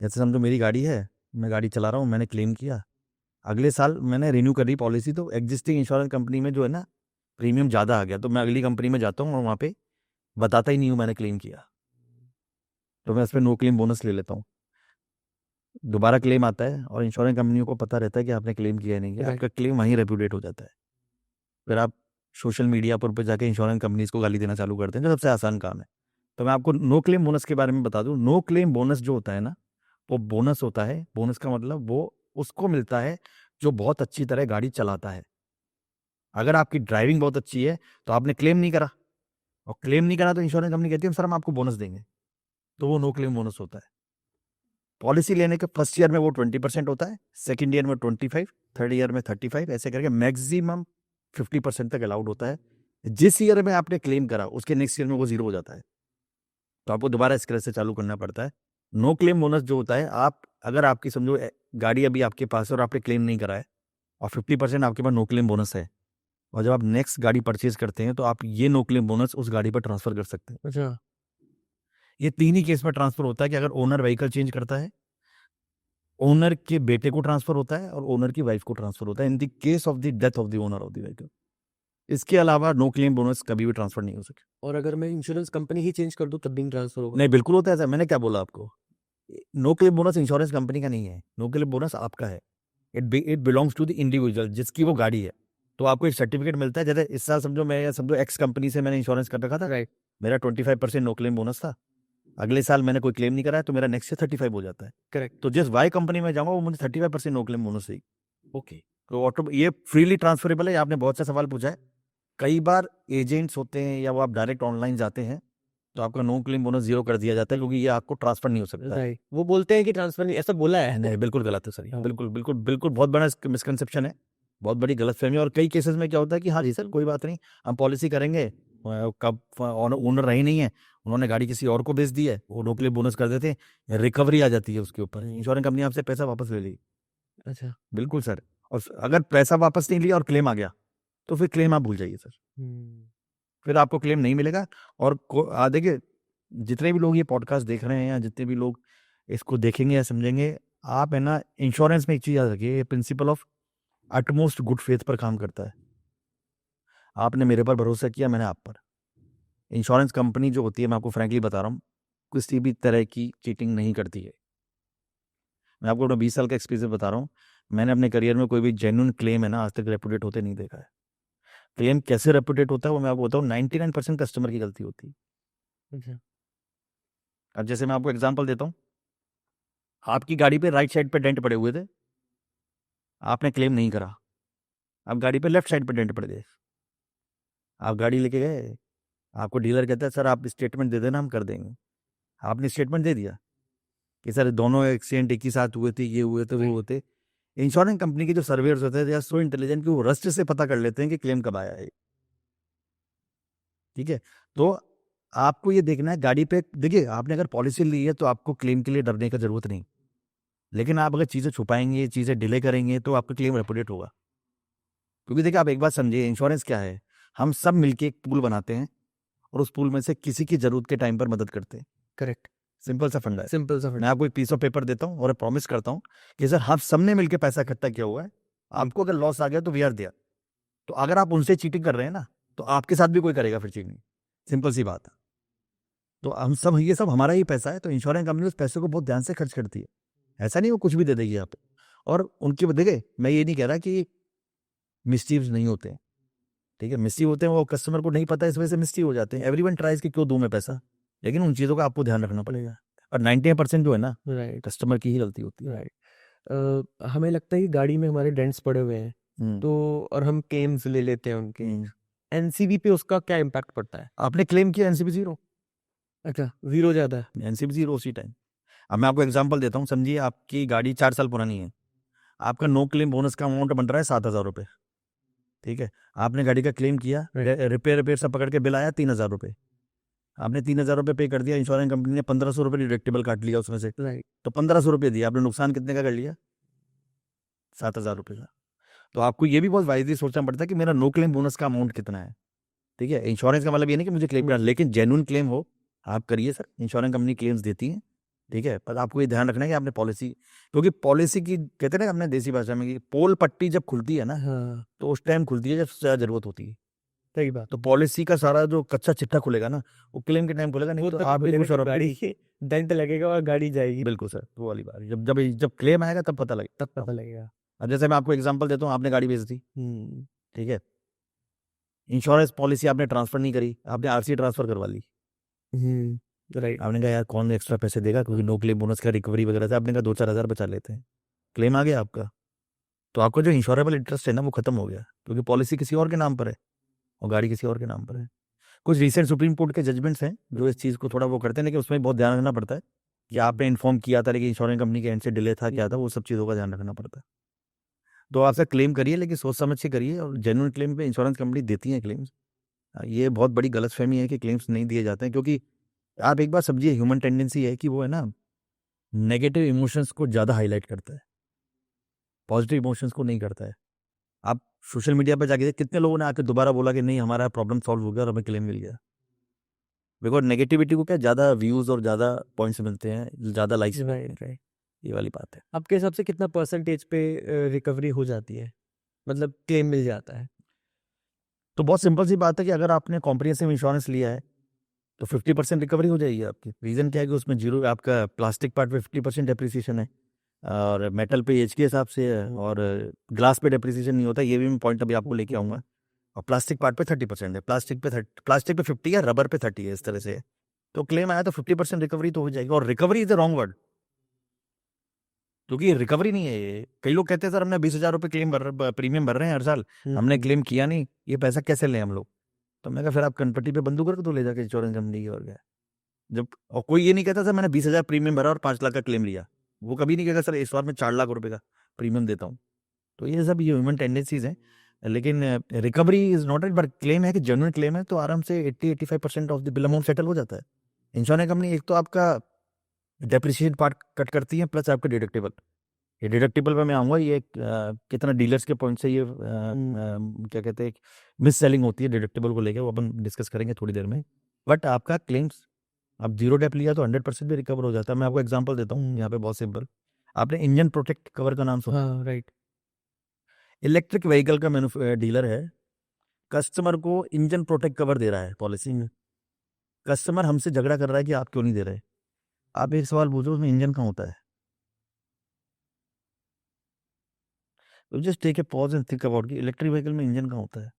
जैसे समझो मेरी गाड़ी है, मैं गाड़ी चला रहा हूँ, मैंने क्लेम किया, अगले साल मैंने रिन्यू करी पॉलिसी, तो एग्जिस्टिंग इंश्योरेंस कंपनी में जो है ना प्रीमियम ज़्यादा आ गया, तो मैं अगली कंपनी में जाता हूँ और वहाँ पे बताता ही नहीं हूँ मैंने क्लेम किया, तो मैं इस पर नो क्लेम बोनस ले लेता हूँ। दोबारा क्लेम आता है और इंश्योरेंस कंपनियों को पता रहता है कि आपने क्लेम किया नहीं किया, Right. आपका क्लेम वहीं रेप्यूटेट हो जाता है। फिर आप सोशल मीडिया पर जाके इंश्योरेंस कंपनीज को गाली देना चालू करते हैं, जो सबसे आसान काम है। तो मैं आपको नो क्लेम बोनस के बारे में बता दूं। नो क्लेम बोनस जो होता है ना, वो बोनस होता है, बोनस का मतलब वो उसको मिलता है जो बहुत अच्छी तरह गाड़ी चलाता है। अगर आपकी ड्राइविंग बहुत अच्छी है तो आपने क्लेम नहीं करा, और क्लेम नहीं करा तो इंश्योरेंस कंपनी कहती है सर हम आपको बोनस देंगे, तो वो नो क्लेम बोनस होता है। पॉलिसी लेने के फर्स्ट ईयर में वो 20% होता है, सेकेंड ईयर में 25, थर्ड ईयर में 35, ऐसे करके मैक्सिमम 50% तक अलाउड होता है। जिस ईयर में आपने क्लेम करा उसके नेक्स्ट ईयर में वो जीरो हो जाता है, तो आपको दोबारा स्क्रैच से चालू करना पड़ता है। नो क्लेम बोनस जो होता है, आप अगर आपकी समझो गाड़ी अभी आपके पास है और आपने क्लेम नहीं करा है और 50% आपके पास नो क्लेम बोनस है, और जब आप नेक्स्ट गाड़ी परचेज करते हैं तो आप ये नो क्लेम बोनस उस गाड़ी पर ट्रांसफर कर सकते हैं। अच्छा। ये तीन ही केस में ट्रांसफर होता है कि अगर ओनर व्हीकल चेंज करता है, ओनर के बेटे को ट्रांसफर होता है और ओनर की वाइफ को ट्रांसफर होता है in the case of the death of the owner of the vehicle. इसके अलावा नो क्लेम बोनस कभी भी ट्रांसफर नहीं हो सके। और अगर मैं इंश्योरेंस कंपनी ही चेंज कर दूं तब भी ट्रांसफर होगा? नहीं, बिल्कुल होता है ऐसा, मैंने क्या बोला आपको, no claim bonus insurance company का नहीं है, नो क्लेम बोनस आपका है। It belongs to the individual जिसकी वो गाड़ी है। तो आपको एक सर्टिफिकेट मिलता है, जैसे इस साल समझो एक्स कंपनी से मैंने इंश्योरेंस कर रखा था, राइट। मेरा 25% नो क्लेम बोनस था, अगले साल मैंने कोई क्लेम नहीं कराया तो मेरा नेक्स्ट से 35 हो जाता है। करेक्ट। तो जिस वाई कंपनी में जाऊंगा वो मुझे 35% नो क्लेम बोनस देगी। ओके। तो ऑटो ये फ्रीली ट्रांसफरेबल है। आपने बहुत सा सवाल पूछा है, कई बार एजेंट्स होते हैं या वो आप डायरेक्ट ऑनलाइन जाते हैं तो आपका नो क्लेम बोनस जीरो कर दिया जाता है, क्योंकि ये आपको ट्रांसफर नहीं हो सकता है। राइट, वो बोलते हैं कि ट्रांसफर नहीं, ऐसा बोला है। नहीं, बिल्कुल गलत है सर, ये हाँ। बिल्कुल बिल्कुल बिल्कुल बहुत बड़ा मिसकंसेप्शन है, बहुत बड़ी गलतफहमी। और कई केसेस में क्या होता है कि हाँ जी सर कोई बात नहीं, हम पॉलिसी करेंगे, कब ओनर रही नहीं है, उन्होंने गाड़ी किसी और को बेच दी है, वो नो क्लेम बोनस कर देते हैं, रिकवरी आ जाती है उसके ऊपर, इंश्योरेंस कंपनी आपसे पैसा वापस ले ली। अच्छा। बिल्कुल सर। और अगर पैसा वापस नहीं लिया और क्लेम आ गया तो फिर क्लेम आप भूल जाइए सर, फिर आपको क्लेम नहीं मिलेगा। और देखिए जितने भी लोग ये पॉडकास्ट देख रहे हैं या जितने भी लोग इसको देखेंगे या समझेंगे, आप है ना इंश्योरेंस में एक चीज़ याद रखिए, ये principle of utmost good faith पर काम करता है। आपने मेरे पर भरोसा किया, मैंने आप पर। इंश्योरेंस कंपनी जो होती है, मैं आपको फ्रैंकली बता रहा हूँ, किसी भी तरह की चीटिंग नहीं करती है। मैं आपको अपना 20 साल का एक्सपीरियंस बता रहा हूँ, मैंने अपने करियर में कोई भी जेन्युइन क्लेम है ना आज तक रेपुटेट होते नहीं देखा है। क्लेम कैसे रेपुटेट होता है वो मैं आपको बताऊँ, 99% कस्टमर की गलती होती है। अच्छा। अब जैसे मैं आपको एग्जांपल देता हूँ, आपकी गाड़ी पे राइट साइड पे डेंट पड़े हुए थे, आपने क्लेम नहीं करा, अब गाड़ी पे लेफ्ट साइड पे डेंट पड़ गए, आप गाड़ी लेके गए, आपको डीलर कहता है सर आप स्टेटमेंट दे देना हम कर देंगे, आपने स्टेटमेंट दे दिया कि सर दोनों एक्सीडेंट एक ही साथ हुए थे, ये हुए थे वो हुए थे। इंश्योरेंस कंपनी के जो सर्वेयर्स होते हैं दे आर सो इंटेलिजेंट कि वो रस्ट से पता कर लेते हैं कि क्लेम कब आया है। ठीक है, तो आपको ये देखना है गाड़ी पे, देखिए आपने अगर पॉलिसी ली है तो आपको क्लेम के लिए डरने का जरूरत नहीं, लेकिन आप अगर चीज़ें छुपाएंगे, चीज़ें डिले करेंगे तो आपका क्लेम रेपुटेट होगा। क्योंकि देखिए आप एक बात समझिए, इंश्योरेंस क्या है, हम सब मिलके एक पूल बनाते हैं और उस पूल में से किसी की जरूरत के टाइम पर मदद करते हैं। करेक्ट। सिंपल सा फंडा है। सिंपल सा मैं आपको एक पीस ऑफ पेपर देता हूँ और प्रॉमिस करता हूँ कि सर हम सबने मिलकर पैसा इकट्ठा किया हुआ है, आपको अगर लॉस आ गया तो वी आर देयर। तो अगर आप उनसे चीटिंग कर रहे हैं ना तो आपके साथ भी कोई करेगा फिर चीटिंग, सिंपल सी बात है। तो हम सब, ये सब हमारा ही पैसा है, तो इंश्योरेंस कंपनी उस पैसे को बहुत ध्यान से खर्च करती है, ऐसा नहीं वो कुछ भी दे देगी आप। और उनकी देखिए मैं ये नहीं कह रहा कि मिसचीव्स नहीं होते हैं, ठीक है, मिसचीव होते हैं, वो कस्टमर को नहीं पता इस वजह से मिसचीव हो जाते हैं। एवरीवन ट्राइज कि क्यों दूं मैं पैसा, लेकिन उन चीज़ों का आपको ध्यान रखना पड़ेगा। और 90% जो है ना राइट। कस्टमर की ही गलती होती है। राइट। हमें लगता है कि गाड़ी में हमारे डेंट्स पड़े हुए हैं, तो और हम क्लेम्स ले लेते हैं उनके, एनसीबी पे उसका क्या इम्पैक्ट पड़ता है? आपने क्लेम किया एनसीबी जीरो, अच्छा, जीरो ज्यादा है। एनसीबी जीरो उसी टाइम। अब मैं आपको एग्जांपल देता हूँ, समझिए आपकी गाड़ी 4 साल पुरानी है, आपका नो क्लेम बोनस का अमाउंट बन रहा है 7,000 रुपये, ठीक है, आपने गाड़ी का क्लेम किया, रिपेयर सब पकड़ के बिल आया 3,000 रुपये, आपने 3,000 रुपये पे कर दिया, इंश्योरेंस कंपनी ने 1,500 रुपये डिडक्टिबल काट लिया उसमें से, राइट। तो 1,500 रुपये दिया, आपने नुकसान कितने का कर लिया? 7,000 रुपये का। तो आपको ये भी बहुत वाइजली सोचना पड़ता है कि मेरा नो क्लेम बोनस का अमाउंट कितना है। ठीक है, इंश्योरेंस का मतलब ये नहीं कि मुझे क्लेम करना, लेकिन जेन्युइन क्लेम हो आप करिए सर, इंश्योरेंस कंपनी क्लेम्स देती है। ठीक है, पर आपको ये ध्यान रखना है कि आपने पॉलिसी, क्योंकि पॉलिसी की कहते हैं ना अपने देसी भाषा में कि पोल पट्टी जब खुलती है ना, हाँ, तो उस टाइम खुलती है जब सबसे ज्यादा जरूरत होती है। सही बात। तो पॉलिसी का सारा जो कच्चा चिट्ठा खुलेगा ना, वो क्लेम के टाइम खुलेगा, नहीं वो तो तब आप खुलेगा खुश जब और गाड़ी के डेंट लगेगा और गाड़ी जाएगी, बिल्कुल सर, वो वाली बात, जब जब जब क्लेम आएगा तब पता लगेगा। तब पता लगेगा। अब जैसे मैं आपको एग्जांपल देता हूँ, आपने गाड़ी बेच दी, ठीक है, इंश्योरेंस पॉलिसी आपने ट्रांसफर नहीं करी, आपने आरसी ट्रांसफर करवा ली, राइट। आपने कहा यार कौन एक्स्ट्रा पैसे देगा, क्योंकि नो क्लेम बोनस का रिकवरी वगैरह से आपने कहा 2-4 हज़ार बचा लेते हैं, क्लेम आ गया आपका, तो आपका जो इंश्योरेबल इंटरेस्ट है ना वो खत्म हो गया, क्योंकि पॉलिसी किसी और के नाम पर है और गाड़ी किसी और के नाम पर है। कुछ रिसेंट सुप्रीम कोर्ट के जजमेंट्स हैं जो इस चीज़ को थोड़ा वो करते हैं, लेकिन उसमें बहुत ध्यान रखना पड़ता है कि आपने इन्फॉर्म किया था, लेकिन इंश्योरेंस कंपनी के एंड से डिले था, क्या था, वो सब चीज़ों का ध्यान रखना पड़ता है। तो आपसे क्लेम करिए, लेकिन सोच समझ के करिए, और जेन्युइन क्लेम पे इंश्योरेंस कंपनी देती है क्लेम्स। ये बहुत बड़ी गलतफहमी है कि क्लेम्स नहीं दिए जाते हैं, क्योंकि आप एक बार समझिए, ह्यूमन टेंडेंसी है कि वो है ना नेगेटिव इमोशंस को ज़्यादा हाईलाइट करता है, पॉजिटिव इमोशंस को नहीं करता है। आप सोशल मीडिया पर जाके कितने लोगों ने आकर दोबारा बोला कि नहीं हमारा प्रॉब्लम सॉल्व हो गया और हमें क्लेम मिल गया, बिकॉज नेगेटिविटी को क्या ज़्यादा व्यूज़ और ज़्यादा पॉइंट्स मिलते हैं, ज़्यादा लाइक्स मिलते हैं, राइट। ये वाली बात है। आपके हिसाब से कितना परसेंटेज पे रिकवरी हो जाती है, मतलब क्लेम मिल जाता है? तो बहुत सिंपल सी बात है कि अगर आपने कॉम्प्रिहेंसिव इंश्योरेंस लिया है तो 50% रिकवरी हो जाएगी आपकी। रीज़न क्या है कि उसमें जीरो आपका प्लास्टिक पार्ट पे 50% डेप्रिसिएशन है, और मेटल पे एज के हिसाब से है, और ग्लास पे डेप्रिसिएशन नहीं होता, ये भी मैं पॉइंट अभी आपको लेके आऊँगा। और प्लास्टिक पार्ट पे 30% है, प्लास्टिक पे 50 है, रबर पे 30 है, इस तरह से है। तो क्लेम आया तो 50% रिकवरी तो हो जाएगी, और recovery is the wrong word, क्योंकि ये रिकवरी नहीं है ये। कई लोग कहते हैं सर हमने 20,000 रुपये प्रीमियम भर रहे हैं हर साल, हमने क्लेम किया नहीं, ये पैसा कैसे लें हम लोग? तो मैं कहा फिर आप कनपट्टी पे बंदूक रख दो ले जाके इंश्योरेंस कंपनी की, और क्या। जब और कोई ये नहीं कहता सर मैंने 20,000 प्रीमियम भरा और 5 लाख का क्लेम लिया, वो कभी नहीं कहेगा सर इस बार मैं 4 लाख रुपए का प्रीमियम देता हूँ। तो ये सब ये ह्यूमन टेंडेंसीज हैं, लेकिन recovery is not it, but claim है कि जेन्युइन क्लेम है तो आराम से 80-85% of the bill amount settle हो जाता है। इंश्योरेंस कंपनी एक तो आपका डेप्रिसिएशन पार्ट कट करती है, प्लस आपका डिडक्टिबल। ये डिडक्टिबल पे मैं आऊँगा, ये कितना डीलर्स के पॉइंट से ये क्या कहते हैं मिस सेलिंग होती है डिडक्टिबल को लेकर, वो अपन डिस्कस करेंगे थोड़ी देर में। बट आपका क्लेम्स आप जीरो डेप लिया तो 100% भी रिकवर हो जाता है। मैं आपको एग्जांपल देता हूँ यहाँ पे, बहुत सिंपल। आपने इंजन प्रोटेक्ट कवर का नाम सुना? हाँ, राइट। इलेक्ट्रिक व्हीकल का डीलर है, कस्टमर को इंजन प्रोटेक्ट कवर दे रहा है पॉलिसी में, कस्टमर हमसे झगड़ा कर रहा है कि आप क्यों नहीं दे रहे। आप एक सवाल पूछो उसमें इंजन कहाँ होता है? Just take a pause and think about कि इलेक्ट्रिक व्हीकल में इंजन कहाँ होता है,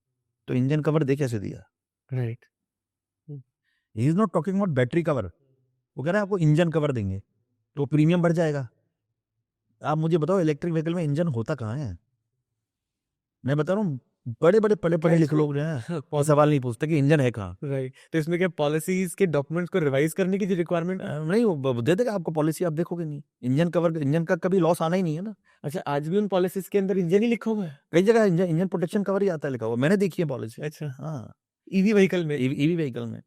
तो इंजन कवर दे कैसे दिया? Right. He is not talking about battery cover, वो कह रहा है आपको इंजन कवर देंगे, तो प्रीमियम बढ़ जाएगा। आप मुझे बताओ इलेक्ट्रिक व्हीकल में इंजन होता कहाँ है? मैं बता रहा हूँ, बड़े बड़े पढ़े लिखे लोग जो हैं वो सवाल नहीं पूछते कि इंजन है कहाँ। राइट। तो इसमें क्या पॉलिसीज के डॉक्यूमेंट्स को रिवाइज करने की जो रिक्वायरमेंट? नहीं, वो दे देगा आपको पॉलिसी, आप देखोगे नहीं, इंजन कवर, इंजन का कभी लॉस आना ही नहीं है ना। अच्छा, आज भी उन पॉलिसीज के अंदर इंजन ही लिखा हुआ है? कई जगह इंजन प्रोटेक्शन कवर ही आता है लिखा हुआ, मैंने देखी है पॉलिसी। अच्छा, हाँ, ईवी व्हीकल में? ईवी व्हीकल में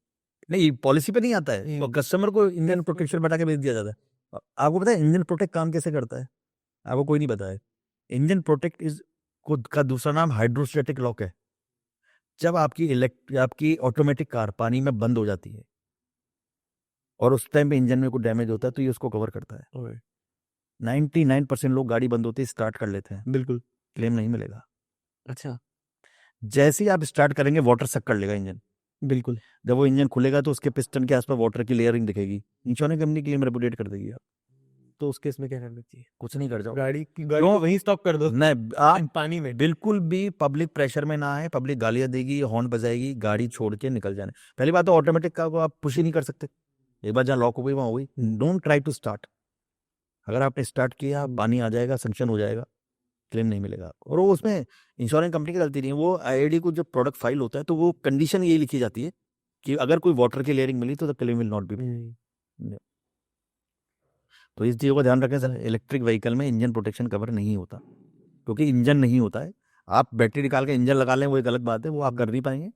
नहीं, पॉलिसी पे नहीं आता है, तो कस्टमर को इंजन प्रोटेक्शन बता के भेज दिया जाता है। आपको पता है इंजन प्रोटेक्ट काम कैसे करता है? आपको कोई नहीं पता है। इंजन प्रोटेक्ट इज खुद का दूसरा नाम हाइड्रोस्टेटिक लॉक है। जब आपकी ऑटोमेटिक कार पानी में बंद हो जाती है और उस टाइम पे इंजन में कोई डैमेज होता है, तो ये उसको कवर करता है। 99% लोग गाड़ी बंद होती है स्टार्ट कर लेते हैं, बिल्कुल। क्लेम नहीं मिलेगा। अच्छा। जैसे ही आप स्टार्ट करेंगे वाटर सक कर लेगा इंजन, बिल्कुल। जब वो इंजन खुलेगा तो उसके पिस्टन के आसपास वाटर की लेयरिंग दिखेगी, इंश्योरेंस कंपनी क्लेम रेपुटेट कर देगी। आप तो उस केस में क्या करना चाहिए? कुछ नहीं कर जाओ, गाड़ी को वहीं स्टॉप कर दो, नहीं आप पानी में। बिल्कुल भी पब्लिक प्रेशर में ना आए, पब्लिक गालियां देगी, हॉर्न बजाएगी, गाड़ी छोड़ के निकल जाने। पहली बात तो ऑटोमेटिक कार को आप पुश ही नहीं कर सकते, एक बार जहाँ लॉक हो गई वहाँ हो गई। डोंट ट्राई टू स्टार्ट, अगर आपने स्टार्ट किया पानी आ जाएगा, संक्शन हो जाएगा, क्लेम नहीं मिलेगा आपको। और वो उसमें इंश्योरेंस कंपनी की गलती नहीं है, वो आईआईडी को जब प्रोडक्ट फाइल होता है तो वो कंडीशन यही लिखी जाती है कि अगर कोई वाटर की लेयरिंग मिली तो the claim will not be. तो इस चीज़ों का ध्यान रखें सर, इलेक्ट्रिक व्हीकल में इंजन प्रोटेक्शन कवर नहीं होता, क्योंकि इंजन नहीं होता है, आप बैटरी निकाल के इंजन लगा लें वो एक अलग बात है, वो आप कर नहीं पाएंगे।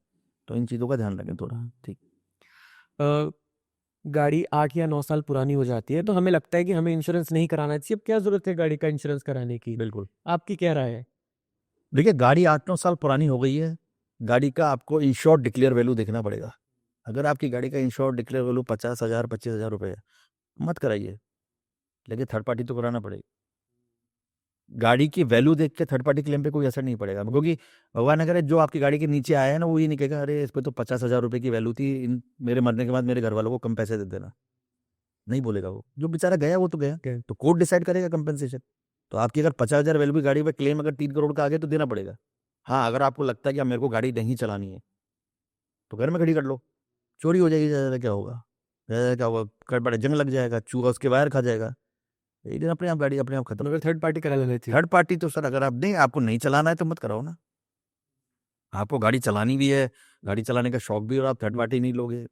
तो इन चीज़ों का ध्यान रखें थोड़ा। ठीक। अ, गाड़ी 8 या 9 साल पुरानी हो जाती है तो हमें लगता है कि हमें इंश्योरेंस नहीं कराना चाहिए। अब क्या ज़रूरत है गाड़ी का इंश्योरेंस कराने की? बिल्कुल। आपकी क्या राय है? देखिए, गाड़ी 8-9 साल पुरानी हो गई है, गाड़ी का आपको इंश्योर्ड डिक्लेयर वैल्यू देखना पड़ेगा। अगर आपकी गाड़ी का इंश्योर्ड डिक्लेयर वैल्यू 50,000 25,000 रुपये है, मत कराइए, लेकिन थर्ड पार्टी तो कराना पड़ेगा। गाड़ी की वैल्यू देख के थर्ड पार्टी क्लेम पे कोई असर नहीं पड़ेगा, क्योंकि भगवान न करे जो आपकी गाड़ी के नीचे आया है ना, वो ये नहीं कहेगा अरे इस पे तो 50,000 रुपये की वैल्यू थी, मेरे मरने के बाद मेरे घर वालों को कम पैसे दे देना। नहीं बोलेगा वो, जो बेचारा गया वो तो गया, तो कोर्ट डिसाइड करेगा कंपनसेशन। तो आपकी अगर 50,000 वैल्यू की गाड़ी पे क्लेम अगर 3 करोड़ का आ गया तो देना पड़ेगा। हाँ, अगर आपको लगता है कि अब मेरे को गाड़ी नहीं चलानी है तो घर में खड़ी कर लो, चोरी हो जाएगी, ज़्यादा क्या होगा, ज़्यादा क्या होगा, कट बड़े जंग लग जाएगा, चूहा उसके वायर खा जाएगा, एक दिन अपने आप गाड़ी अपने आप खत्म। मगर थर्ड पार्टी करा लेना चाहिए। थर्ड पार्टी तो सर अगर आप नहीं, आपको नहीं चलाना है तो मत कराओ ना। आपको गाड़ी चलानी भी है, गाड़ी चलाने का शौक भी, और आप थर्ड पार्टी नहीं लोगे।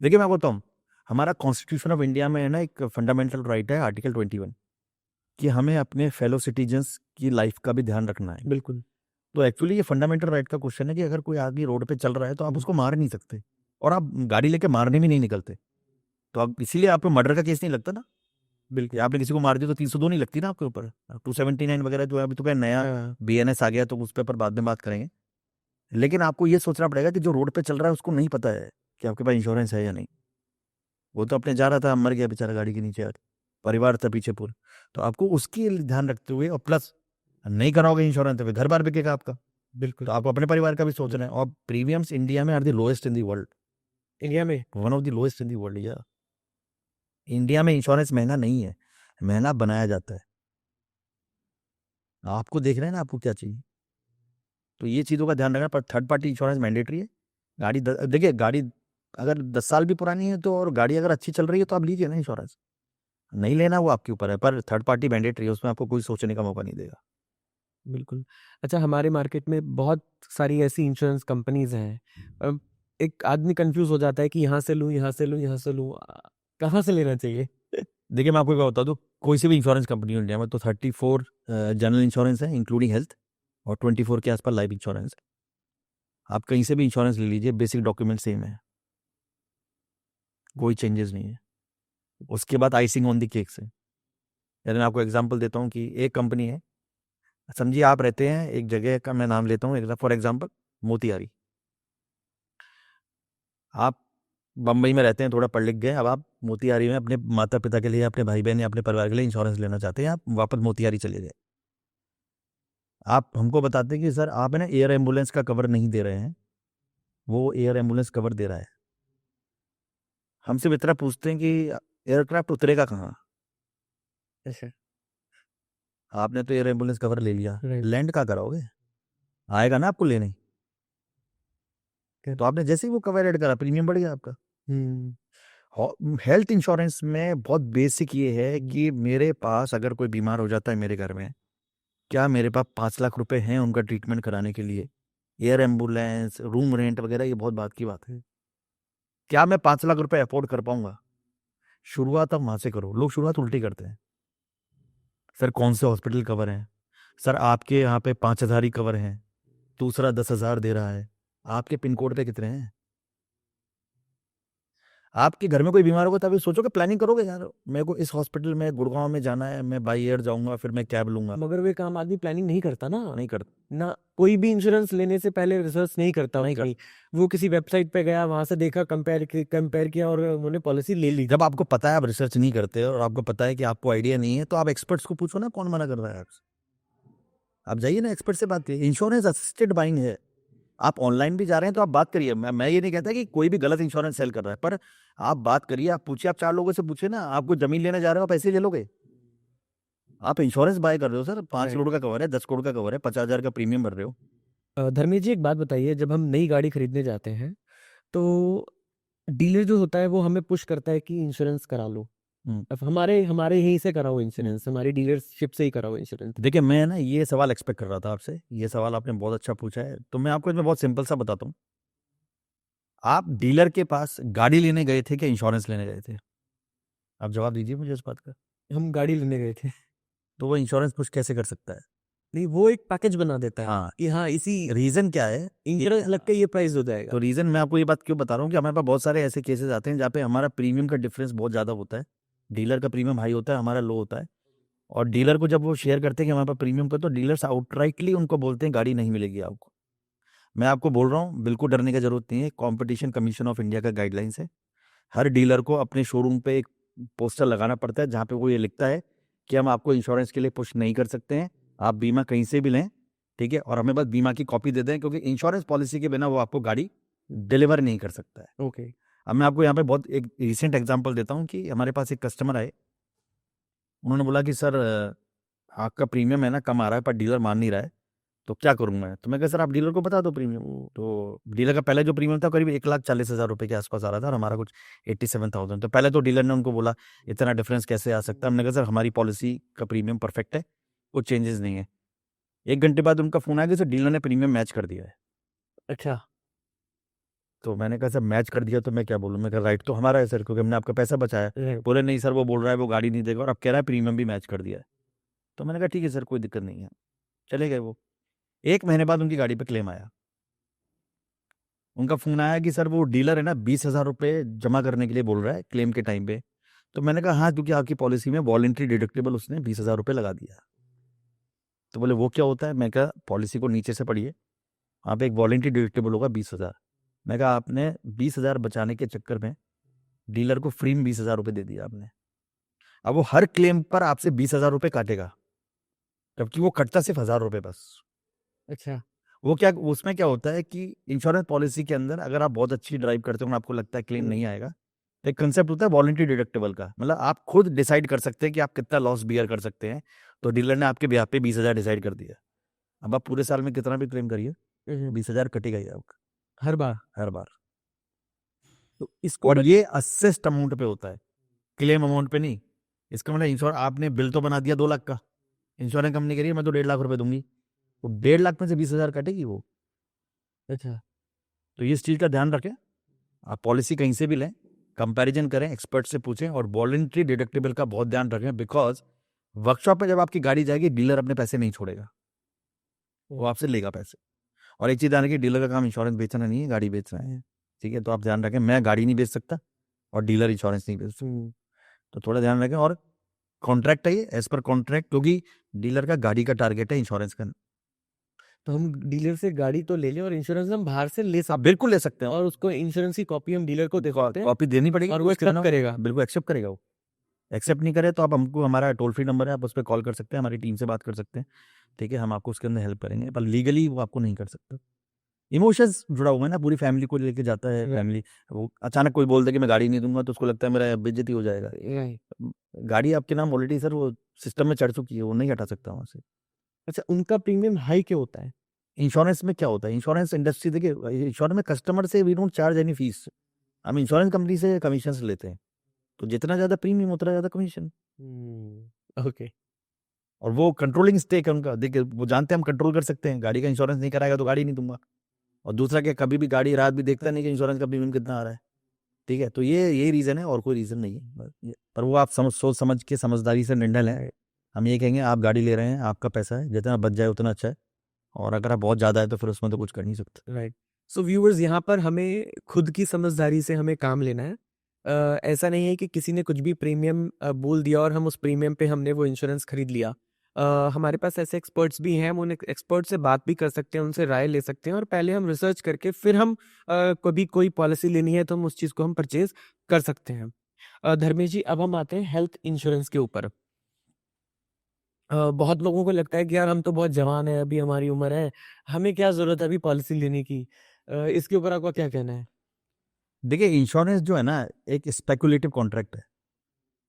देखिए मैं बताऊँ, हमारा कॉन्स्टिट्यूशन ऑफ इंडिया में है ना एक फंडामेंटल राइट है आर्टिकल 21 कि हमें अपने फेलो सिटीजन्स की लाइफ का भी ध्यान रखना है। बिल्कुल। तो एक्चुअली ये फंडामेंटल राइट का क्वेश्चन है कि अगर कोई आदमी रोड पे चल रहा है तो आप उसको मार नहीं सकते, और आप गाड़ी लेके मारने भी नहीं निकलते। तो आप इसीलिए आप पे मर्डर का केस नहीं लगता ना। बिल्कुल, आपने किसी को मार दिया तो 302 नहीं लगती ना आपके ऊपर, 279 वगैरह जो है, अभी तो क्या नया BNS आ गया तो उस पर बाद में बात करेंगे। लेकिन आपको ये सोचना पड़ेगा कि जो रोड पे चल रहा है उसको नहीं पता है कि आपके पास इंश्योरेंस है या नहीं। वो तो अपने जा रहा था, मर गया बेचारा गाड़ी के नीचे आके, परिवार था पीछे पूरा। तो आपको उसकी ध्यान रखते हुए, और प्लस नहीं कराओगे इंश्योरेंस तो फिर घर बार बिकेगा आपका। बिल्कुल। तो आपको अपने परिवार का भी सोचना है। और प्रीमियम्स इंडिया में are the lowest in the world, India में one of the lowest in the world. या इंडिया में इंश्योरेंस महंगा नहीं है, महंगा बनाया जाता है। आपको देख रहे हैं ना आपको क्या चाहिए, तो ये चीज़ों का ध्यान रखना। पर थर्ड पार्टी इंश्योरेंस मैंडेटरी है। गाड़ी देखिए, गाड़ी अगर 10 साल भी पुरानी है तो, और गाड़ी अगर अच्छी चल रही है तो आप लीजिए ना इंश्योरेंस। नहीं लेना वो आपके ऊपर है, पर थर्ड पार्टी मैंडेटरी है, उसमें आपको कोई सोचने का मौका नहीं देगा। बिल्कुल। अच्छा, हमारे मार्केट में बहुत सारी ऐसी इंश्योरेंस कंपनीज़ हैं। एक आदमी कन्फ्यूज़ हो जाता है कि यहाँ से लूँ, यहाँ से लूँ, यहाँ से लूँ। कहाँ से लेना चाहिए? देखिए मैं आपको क्या बता दूँ, कोई सी भी इंश्योरेंस कंपनी इंडिया में तो 34 जनरल इंश्योरेंस है इंक्लूडिंग हेल्थ, और 24 के आसपास लाइफ इंश्योरेंस है। आप कहीं से भी इंश्योरेंस ले लीजिए, बेसिक डॉक्यूमेंट सेम है, कोई चेंजेस नहीं है। उसके बाद आइसिंग ऑन द केक से, यानी मैं आपको एग्जांपल देता हूँ कि एक कंपनी है, समझिए आप रहते हैं एक जगह का, मैं नाम लेता हूँ फॉर एग्जांपल मोतिहारी। आप बम्बई में रहते हैं, थोड़ा पढ़ लिख गए, अब आप मोतिहारी में अपने माता पिता के लिए, अपने भाई बहन या अपने परिवार के लिए इंश्योरेंस लेना चाहते हैं, आप वापस मोतिहारी चले गए। आप हमको बताते हैं कि सर आप है ना एयर एम्बुलेंस का कवर नहीं दे रहे हैं, वो एयर एम्बुलेंस कवर दे रहा है। हमसे इतना पूछते हैं कि एयरक्राफ्ट उतरेगा कहाँ। अच्छा। आपने तो एयर एम्बुलेंस कवर ले लिया, राइट। लैंड कहाँ कराओगे, आएगा ना आपको लेने। तो आपने जैसे ही वो कवर ऐड करा, प्रीमियम बढ़ गया आपका। हेल्थ इंश्योरेंस में बहुत बेसिक ये है कि मेरे पास अगर कोई बीमार हो जाता है मेरे घर में, क्या मेरे पास 5 लाख रुपए हैं उनका ट्रीटमेंट कराने के लिए। एयर एम्बुलेंस, रूम रेंट वगैरह ये बहुत बात की बात है। क्या मैं 5 लाख रुपए अफोर्ड कर पाऊंगा? शुरुआत आप वहां से करो। लोग शुरुआत उल्टी करते हैं, सर कौन से हॉस्पिटल कवर हैं, सर आपके यहाँ पे 5,000 ही कवर हैं, दूसरा 10,000 दे रहा है। आपके पिन कोड पे कितने हैं? आपके घर में कोई बीमार होगा तभी सोचोगे, प्लानिंग करोगे यार मेरे को इस हॉस्पिटल में गुड़गांव में जाना है, मैं बाई एयर जाऊंगा, फिर मैं कैब लूंगा। मगर वे काम आदमी प्लानिंग नहीं करता ना। नहीं करता। ना कोई भी इंश्योरेंस लेने से पहले रिसर्च नहीं करता। नहीं कहीं वो किसी वेबसाइट पे गया, वहां से देखा, कंपेयर किया और उन्होंने पॉलिसी ले ली। जब आपको पता है आप रिसर्च नहीं करते और आपको पता है कि आपको आइडिया नहीं है, तो आप एक्सपर्ट्स को पूछो ना, कौन मना कर रहा है आपसे। आप जाइए ना एक्सपर्ट से बात करिए। इंश्योरेंस असिस्टेड बाइंग है, आप ऑनलाइन भी जा रहे हैं तो आप बात करिए। मैं ये नहीं कहता कि कोई भी गलत इंश्योरेंस सेल कर रहा है, पर आप बात करिए, आप पूछिए, आप 4 लोगों से पूछिए ना। आपको जमीन लेने जा रहे हो, आप ऐसे ही ले लोगे? आप इंश्योरेंस बाय कर रहे हो सर, 5 करोड़ का कवर है, 10 करोड़ का कवर है, 50,000 का प्रीमियम भर रहे हो। धर्मेश जी, एक बात बताइए, जब हम नई गाड़ी खरीदने जाते हैं तो डीलर जो होता है वो हमें पुश करता है कि इंश्योरेंस करा लो। अब हमारे हमारे यहीं से कराओ इंश्योरेंस, हमारी डीलरशिप से ही कराओ इंश्योरेंस। देखिए मैं ना ये सवाल एक्सपेक्ट कर रहा था आपसे, ये सवाल आपने बहुत अच्छा पूछा है, तो मैं आपको इसमें बहुत सिंपल सा बताता हूँ। आप डीलर के पास गाड़ी लेने गए थे कि इंश्योरेंस लेने गए थे? आप जवाब दीजिए मुझे इस बात का। हम गाड़ी लेने गए थे। तो वो इंश्योरेंस पुश कैसे कर सकता है? नहीं, वो एक पैकेज बना देता है हाँ, कि हाँ इसी रीजन क्या है? इंश्योरेंस लग के ये प्राइस हो जाएगा। तो रीजन मैं आपको ये बात क्यों बता रहा हूँ कि हमारे पास बहुत सारे ऐसे केसेस आते हैं जहाँ पे हमारा प्रीमियम का डिफरेंस बहुत ज़्यादा होता है। डीलर का प्रीमियम हाई होता है, हमारा लो होता है। और डीलर को जब वो शेयर करते हैं कि हमारे पास प्रीमियम का, तो डीलर्स आउटराइटली उनको बोलते हैं गाड़ी नहीं मिलेगी आपको। मैं आपको बोल रहा हूँ, बिल्कुल डरने की जरूरत नहीं है। कॉम्पिटिशन कमीशन ऑफ इंडिया का गाइडलाइंस है, हर डीलर को अपने शोरूम पे एक पोस्टर लगाना पड़ता है जहाँ पे वो ये लिखता है कि हम आपको इंश्योरेंस के लिए पुश नहीं कर सकते हैं, आप बीमा कहीं से भी लें, ठीक है, और हमें बस बीमा की कॉपी दे दें, क्योंकि इंश्योरेंस पॉलिसी के बिना वो आपको गाड़ी डिलीवर नहीं कर सकता है। ओके। अब मैं आपको यहाँ पे बहुत एक रिसेंट एग्जांपल देता हूँ कि हमारे पास एक कस्टमर आए, उन्होंने बोला कि सर आपका प्रीमियम है ना कम आ रहा है, पर डीलर मान नहीं रहा है, तो क्या करूँ मैं? तो मैं कहा सर आप डीलर को बता दो प्रीमियम। तो डीलर का पहले जो प्रीमियम था करीब 1,40,000 रुपये के आसपास आ रहा था, और हमारा कुछ 87,000। तो पहले तो डीलर ने उनको बोला इतना डिफरेंस कैसे आ सकता है? हमने कहा सर हमारी पॉलिसी का प्रीमियम परफेक्ट है, कुछ चेंजेस नहीं है। 1 घंटे बाद उनका फ़ोन आया कि सर डीलर ने प्रीमियम मैच कर दिया है। अच्छा। तो मैंने कहा सर मैच कर दिया तो मैं क्या बोलूँ? मैं कहा राइट तो हमारा है सर, क्योंकि हमने आपका पैसा बचाया। Right. बोले नहीं सर, वो बोल रहा है वो गाड़ी नहीं देगा, और अब कह रहा है प्रीमियम भी मैच कर दिया है। तो मैंने कहा ठीक है सर, कोई दिक्कत नहीं है। चले गए वो। 1 महीने बाद उनकी गाड़ी पे क्लेम आया। उनका फ़ोन आया कि सर वो डीलर है ना 20,000 रुपये जमा करने के लिए बोल रहा है क्लेम के टाइम पे। तो मैंने कहा हाँ, क्योंकि आपकी पॉलिसी में वॉलंटरी डिडक्टेबल उसने 20,000 रुपये लगा दिया। तो बोले वो क्या होता है? मैं कहा पॉलिसी को नीचे से पढ़िए, वहाँ पे एक वॉलंटरी डिडक्टेबल होगा 20,000। मैं कहा आपने 20,000 बचाने के चक्कर में डीलर को फ्री में 20,000 रुपये दे दिया आपने। अब वो हर क्लेम पर आपसे 20,000 रुपये काटेगा, जबकि वो कटता सिर्फ 1,000 रुपये बस। अच्छा। वो क्या, उसमें क्या होता है कि इंश्योरेंस पॉलिसी के अंदर अगर आप बहुत अच्छी ड्राइव करते हो और आपको लगता है क्लेम नहीं आएगा, तो एक कंसेप्ट होता है वॉलंटरी डिडक्टेबल का, मतलब आप खुद डिसाइड कर सकते हैं कि आप कितना लॉस बियर कर सकते हैं। तो डीलर ने आपके ब्याह पे 20,000 डिसाइड कर दिया। अब आप पूरे साल में कितना भी क्लेम करिए, 20,000 कटेगा ही आपका हर बार। हर बार। तो इसको और ये असेस्ड अमाउंट पे होता है, क्लेम अमाउंट पे नहीं। इसका मतलब इंश्योर आपने बिल तो बना दिया 2 लाख का, इंश्योरेंस कंपनी कह रही है मैं तो 1.5 लाख रुपए दूंगी, वो 1.5 लाख में से 20,000 कटेगी वो। अच्छा। तो इस चीज़ का ध्यान रखें, आप पॉलिसी कहीं से भी लें, कंपैरिजन करें, एक्सपर्ट से पूछें, और वॉलंटरी डिडक्टेबल का बहुत ध्यान रखें, बिकॉज वर्कशॉप में जब आपकी गाड़ी जाएगी डीलर अपने पैसे नहीं छोड़ेगा, वो आपसे लेगा पैसे। और एक चीज़ ध्यान रखिए, डीलर का काम इंश्योरेंस बेचना नहीं है, गाड़ी बेचना है, ठीक है? तो आप ध्यान रखें, मैं गाड़ी नहीं बेच सकता और डीलर इंश्योरेंस नहीं बेच सकता, तो थोड़ा ध्यान रखें। और कॉन्ट्रैक्ट है ये, एज पर कॉन्ट्रैक्ट, क्योंकि डीलर का गाड़ी का टारगेट है इंश्योरेंस का। तो हम डीलर से गाड़ी तो ले लें और इंश्योरेंस हम बाहर से ले आप सकते बिल्कुल ले सकते हैं, हैं, और उसको इंश्योरेंस की कॉपी हम डीलर को दे सकते हैं कॉपी देनी पड़ेगी और वो उसके एक्सेप्ट बिना करेगा। बिल्कुल एक्सेप्ट करेगा वो। एक्सेप्ट नहीं करे तो आप हमको, हमारा टोल फ्री नंबर है, आप उस पर कॉल कर सकते हैं, हमारी टीम से बात कर सकते हैं, ठीक है? हम आपको उसके अंदर हेल्प करेंगे, पर लीगली वो आपको नहीं कर सकता। इमोशंस जुड़ा हुआ है ना, पूरी फैमिली को लेके जाता है, फैमिली वो अचानक कोई बोल दे कि मैं गाड़ी नहीं दूंगा, तो उसको लगता है मेरा बेइज्जती हो जाएगा। गाड़ी आपके नाम ऑलरेडी सर वो सिस्टम में चढ़ चुकी है, वो नहीं हटा सकता वहाँ से। अच्छा, उनका प्रीमियम हाई क्यों होता है? इंश्योरेंस में क्या होता है, इंश्योरेंस इंडस्ट्री, देखिए इंश्योरेंस में कस्टमर से we don't charge any fees, हम इंश्योरेंस कंपनी से कमीशन लेते हैं, तो जितना ज़्यादा प्रीमियम उतना ज़्यादा कमीशन। ओके। और वो कंट्रोलिंग स्टेक है उनका, देखिए वो जानते हैं हम कंट्रोल कर सकते हैं, गाड़ी का इंश्योरेंस नहीं कराएगा तो गाड़ी नहीं दूंगा। और दूसरा क्या, कभी भी गाड़ी रात भी देखता नहीं कि इंश्योरेंस का प्रीमियम कितना आ रहा है, ठीक है? तो ये यही रीज़न है, और कोई रीज़न नहीं है बस पर वो आप सोच समझ के समझदारी से निर्णय लें। हम ये कहेंगे आप गाड़ी ले रहे हैं, आपका पैसा है, जितना बच जाए उतना अच्छा है, और अगर आप बहुत ज़्यादा है तो फिर उसमें तो कुछ कर नहीं सकते। राइट। सो व्यूअर्स, यहाँ पर हमें खुद की समझदारी से हमें काम लेना है। ऐसा नहीं है कि किसी ने कुछ भी प्रीमियम बोल दिया और हम उस प्रीमियम पे हमने वो इंश्योरेंस खरीद लिया। हमारे पास ऐसे एक्सपर्ट्स भी हैं, हम उन एक्सपर्ट से बात भी कर सकते हैं, उनसे राय ले सकते हैं, और पहले हम रिसर्च करके फिर हम कभी कोई पॉलिसी लेनी है तो हम उस चीज़ को हम परचेज कर सकते हैं। धर्मेश जी, अब हम आते हैं हेल्थ इंश्योरेंस के ऊपर। बहुत लोगों को लगता है कि यार हम तो बहुत जवान है, अभी हमारी उम्र है, हमें क्या ज़रूरत है अभी पॉलिसी लेने की। इसके ऊपर आपका क्या कहना है? देखिए इंश्योरेंस जो है ना एक स्पेकुलेटिव कॉन्ट्रैक्ट है,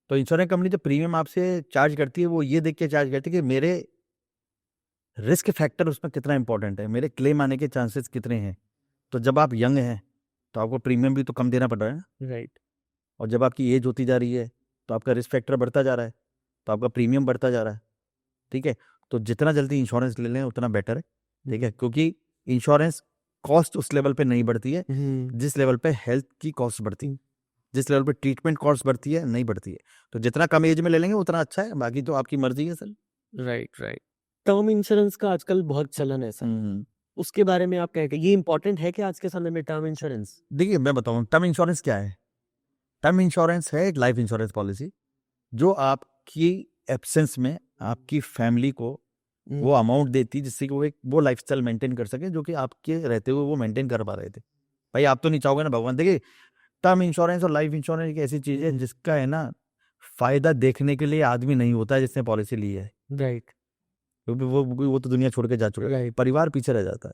तो इंश्योरेंस कंपनी जो प्रीमियम आपसे चार्ज करती है वो ये देख के चार्ज करती है कि मेरे रिस्क फैक्टर उसमें कितना इंपॉर्टेंट है, मेरे क्लेम आने के चांसेस कितने हैं। तो जब आप यंग हैं तो आपको प्रीमियम भी तो कम देना पड़ रहा है ना, राइट। और जब आपकी एज होती जा रही है तो आपका रिस्क फैक्टर बढ़ता जा रहा है, तो आपका प्रीमियम बढ़ता जा रहा है, ठीक है? तो जितना जल्दी इंश्योरेंस ले लें उतना बेटर है, ठीक है? क्योंकि इंश्योरेंस कॉस्ट उस लेवल पे नहीं बढ़ती है जिस लेवल पे हेल्थ की कॉस्ट बढ़ती है, जिस लेवल पे ट्रीटमेंट कॉस्ट बढ़ती है नहीं बढ़ती है। तो जितना कम एज में ले लेंगे उतना अच्छा है, बाकी तो आपकी मर्जी है sir. Right, right. Term insurance का आजकल बहुत चलन है सर, उसके बारे में आप क्या कहें, ये इंपॉर्टेंट है कि आज के समय में टर्म इंश्योरेंस? देखिए मैं बताऊं टर्म इंश्योरेंस क्या है। टर्म इंश्योरेंस है एक लाइफ इंश्योरेंस पॉलिसी जो आपकी एब्सेंस में आपकी फैमिली को वो अमाउंट देती जिससे कि वो लाइफस्टाइल मेंटेन कर सके जो कि आपके रहते हुए वो मेंटेन कर पा रहे थे। भाई आप तो नहीं चाहोगे ना भगवान। देखिए टर्म इंश्योरेंस और लाइफ इंश्योरेंस एक ऐसी चीज है जिसका है ना फायदा देखने के लिए आदमी नहीं होता है जिसने पॉलिसी ली है, राइट क्योंकि वो तो दुनिया छोड़ के जा चुका है, राइट। परिवार पीछे रह जाता है।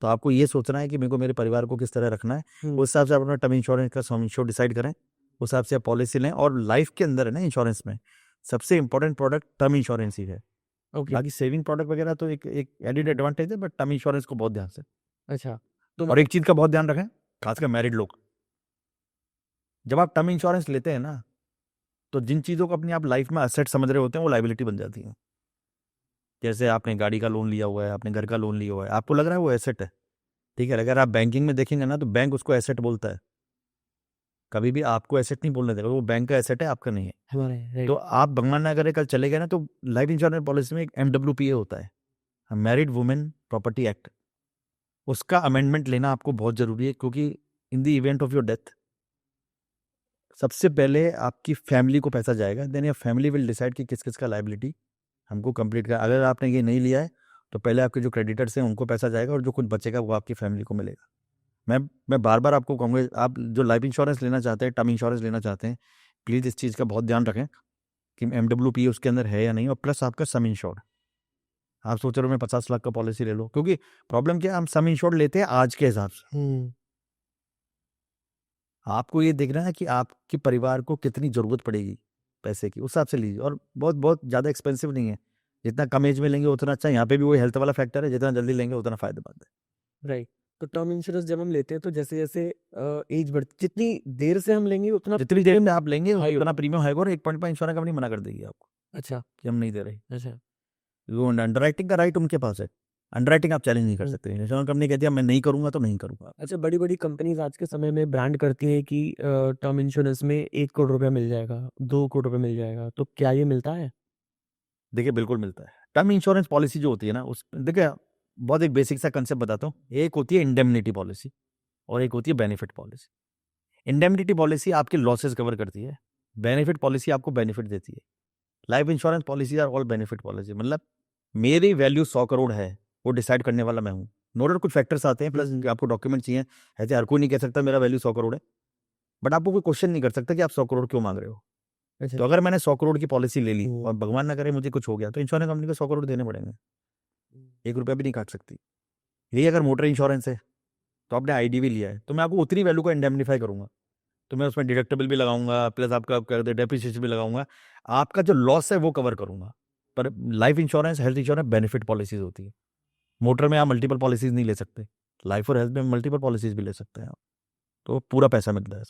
तो आपको ये सोचना है कि मेरे को मेरे परिवार को किस तरह रखना है, उस हिसाब से आप अपना टर्म इंश्योरेंस का सम इंश्योर डिसाइड करें, उस हिसाब से आप पॉलिसी लें। और लाइफ के अंदर है ना इंश्योरेंस में सबसे इंपॉर्टेंट प्रोडक्ट टर्म इंश्योरेंस ही है। ओके बाकी सेविंग प्रोडक्ट वगैरह तो एक एडिड एडवांटेज है, बट टर्म इंश्योरेंस को बहुत ध्यान से। अच्छा तो और एक चीज का बहुत ध्यान रखें, खासकर मैरिड लोग, जब आप टर्म इंश्योरेंस लेते हैं ना तो जिन चीजों को अपनी आप लाइफ में असेट समझ रहे होते हैं वो लाइबिलिटी बन जाती है। जैसे आपने गाड़ी का लोन लिया हुआ है, आपने घर का लोन लिया हुआ है, आपको लग रहा है वो एसेट है, ठीक है। अगर आप बैंकिंग में देखेंगे ना तो बैंक उसको एसेट बोलता है, कभी भी आपको एसेट नहीं बोलने देगा, वो बैंक का एसेट है, आपका नहीं है। हमारे तो आप भगवान ना करे कल चले गए ना तो लाइफ इंश्योरेंस पॉलिसी में एक MWPA होता है, मैरिड वुमेन प्रॉपर्टी एक्ट, उसका अमेंडमेंट लेना आपको बहुत जरूरी है, क्योंकि in the event of your death सबसे पहले आपकी फैमिली को पैसा जाएगा, then your family will decide कि किस किस का लाइबिलिटी हमको कंप्लीट कर। अगर आपने ये नहीं लिया है तो पहले आपके जो क्रेडिटर्स हैं उनको पैसा जाएगा और जो कुछ बचेगा वो आपकी फैमिली को मिलेगा। मैं बार बार आपको कहूँगा, आप जो लाइफ इंश्योरेंस लेना चाहते हैं, टर्म इंश्योरेंस लेना चाहते हैं, प्लीज़ इस चीज़ का बहुत ध्यान रखें कि MWPA उसके अंदर है या नहीं, और प्लस आपका सम इंश्योर्ड। आप सोच रहे हो मैं 50 लाख का पॉलिसी ले लो, क्योंकि प्रॉब्लम क्या है, हम सम इंश्योर्ड लेते हैं आज के हिसाब से। आपको ये देखना है कि आपके परिवार को कितनी ज़रूरत पड़ेगी पैसे की, उस हिसाब से लीजिए। और बहुत बहुत ज़्यादा एक्सपेंसिव नहीं है, जितना कम एज में लेंगे उतना अच्छा। यहाँ पे भी वही हेल्थ वाला फैक्टर है, जितना जल्दी लेंगे उतना फायदेमंद है। राइट। तो टर्म इंश्योरेंस जब हम लेते हैं तो जैसे जैसे एज बढ़ती, जितनी देर से हम लेंगे उतना जितनी देर में आप लेंगे हाई उतना प्रीमियम हाई और 1.5 इंश्योरेंस कंपनी मना कर देगी आपको अच्छा कि हम नहीं दे रहे। अच्छा वो अंडरराइटिंग का राइट उनके पास है, अंडरराइटिंग आप चैलेंज नहीं कर सकते। इंश्योरेंस कंपनी कहती है मैं नहीं करूंगा तो नहीं करूंगा। अच्छा। बड़ी बड़ी कंपनीज आज के समय में ब्रांड करती हैं कि टर्म इंश्योरेंस में 1 करोड़ रुपया मिल जाएगा, 2 करोड़ रुपया मिल जाएगा, तो क्या ये मिलता है? देखिए बिल्कुल मिलता है। टर्म इंश्योरेंस पॉलिसी जो होती है ना, उस देखिए बहुत एक बेसिक सा कंसेप्ट बताता हूँ। एक होती है इंडेमनिटी पॉलिसी और एक होती है बेनिफिट पॉलिसी। इंडेमनिटी पॉलिसी आपके लॉसेस कवर करती है, बेनिफिट पॉलिसी आपको बेनिफिट देती है। Life insurance policy are all benefit policy, मतलब मेरी वैल्यू 100 करोड़ है, वो डिसाइड करने वाला मैं हूँ। नोटेड कुछ फैक्टर्स आते हैं, प्लस आपको डॉक्यूमेंट चाहिए। ऐसे हर कोई नहीं कह सकता मेरा वैल्यू 100 करोड़ है, बट आपको कोई क्वेश्चन नहीं कर सकता कि आप 100 करोड़ क्यों मांग रहे हो। तो अगर मैंने 100 करोड़ की पॉलिसी ले ली और भगवान ना करे मुझे कुछ हो गया, तो इंश्योरेंस कंपनी को 100 करोड़ देने पड़ेंगे, 1 रुपया भी नहीं काट सकती। यही अगर मोटर इंश्योरेंस है तो आपने IDV लिया है तो मैं आपको उतनी वैल्यू को इंडेमनीफाई करूंगा, तो मैं उसमें डिडक्टेबल भी लगाऊंगा, प्लस आपका डेप्रिसिएशन भी लगाऊंगा, आपका जो लॉस है वो कवर करूंगा। पर life insurance, health insurance benefit policies होती है। मोटर में आप मल्टीपल पॉलिसीज नहीं ले सकते, लाइफ और हेल्थ में मल्टीपल पॉलिसीज भी ले सकते हैं आप, तो पूरा पैसा मिलता है।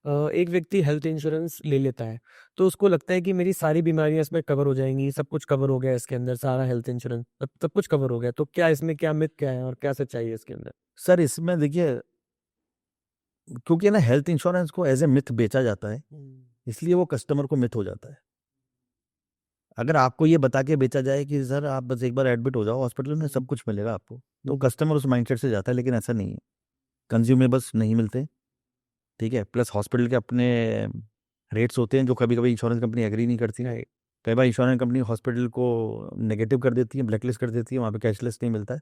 एक व्यक्ति हेल्थ इंश्योरेंस ले लेता है तो उसको लगता है कि मेरी सारी बीमारियां इसमें कवर हो जाएंगी, सब कुछ कवर हो गया इसके अंदर, सारा हेल्थ इंश्योरेंस सब कुछ कवर हो गया, तो क्या इसमें क्या मिथ क्या है और क्या सच्चाई है इसके अंदर? सर इसमें देखिए, क्योंकि ना हेल्थ इंश्योरेंस को एज ए मिथ बेचा जाता है, इसलिए वो कस्टमर को मिथ हो जाता है। अगर आपको ये बता के बेचा जाए कि सर आप बस एक बार एडमिट हो जाओ हॉस्पिटल में, सब कुछ मिलेगा आपको, तो कस्टमर उस माइंडसेट से जाता है, लेकिन ऐसा नहीं है। कंज्यूमेबल्स नहीं मिलते, ठीक है, प्लस हॉस्पिटल के अपने रेट्स होते हैं जो कभी कभी इंश्योरेंस कंपनी एग्री नहीं करती है। कई बार इंश्योरेंस कंपनी हॉस्पिटल को नेगेटिव कर देती है, ब्लैकलिस्ट कर देती है, वहाँ पे कैशलेस नहीं मिलता है।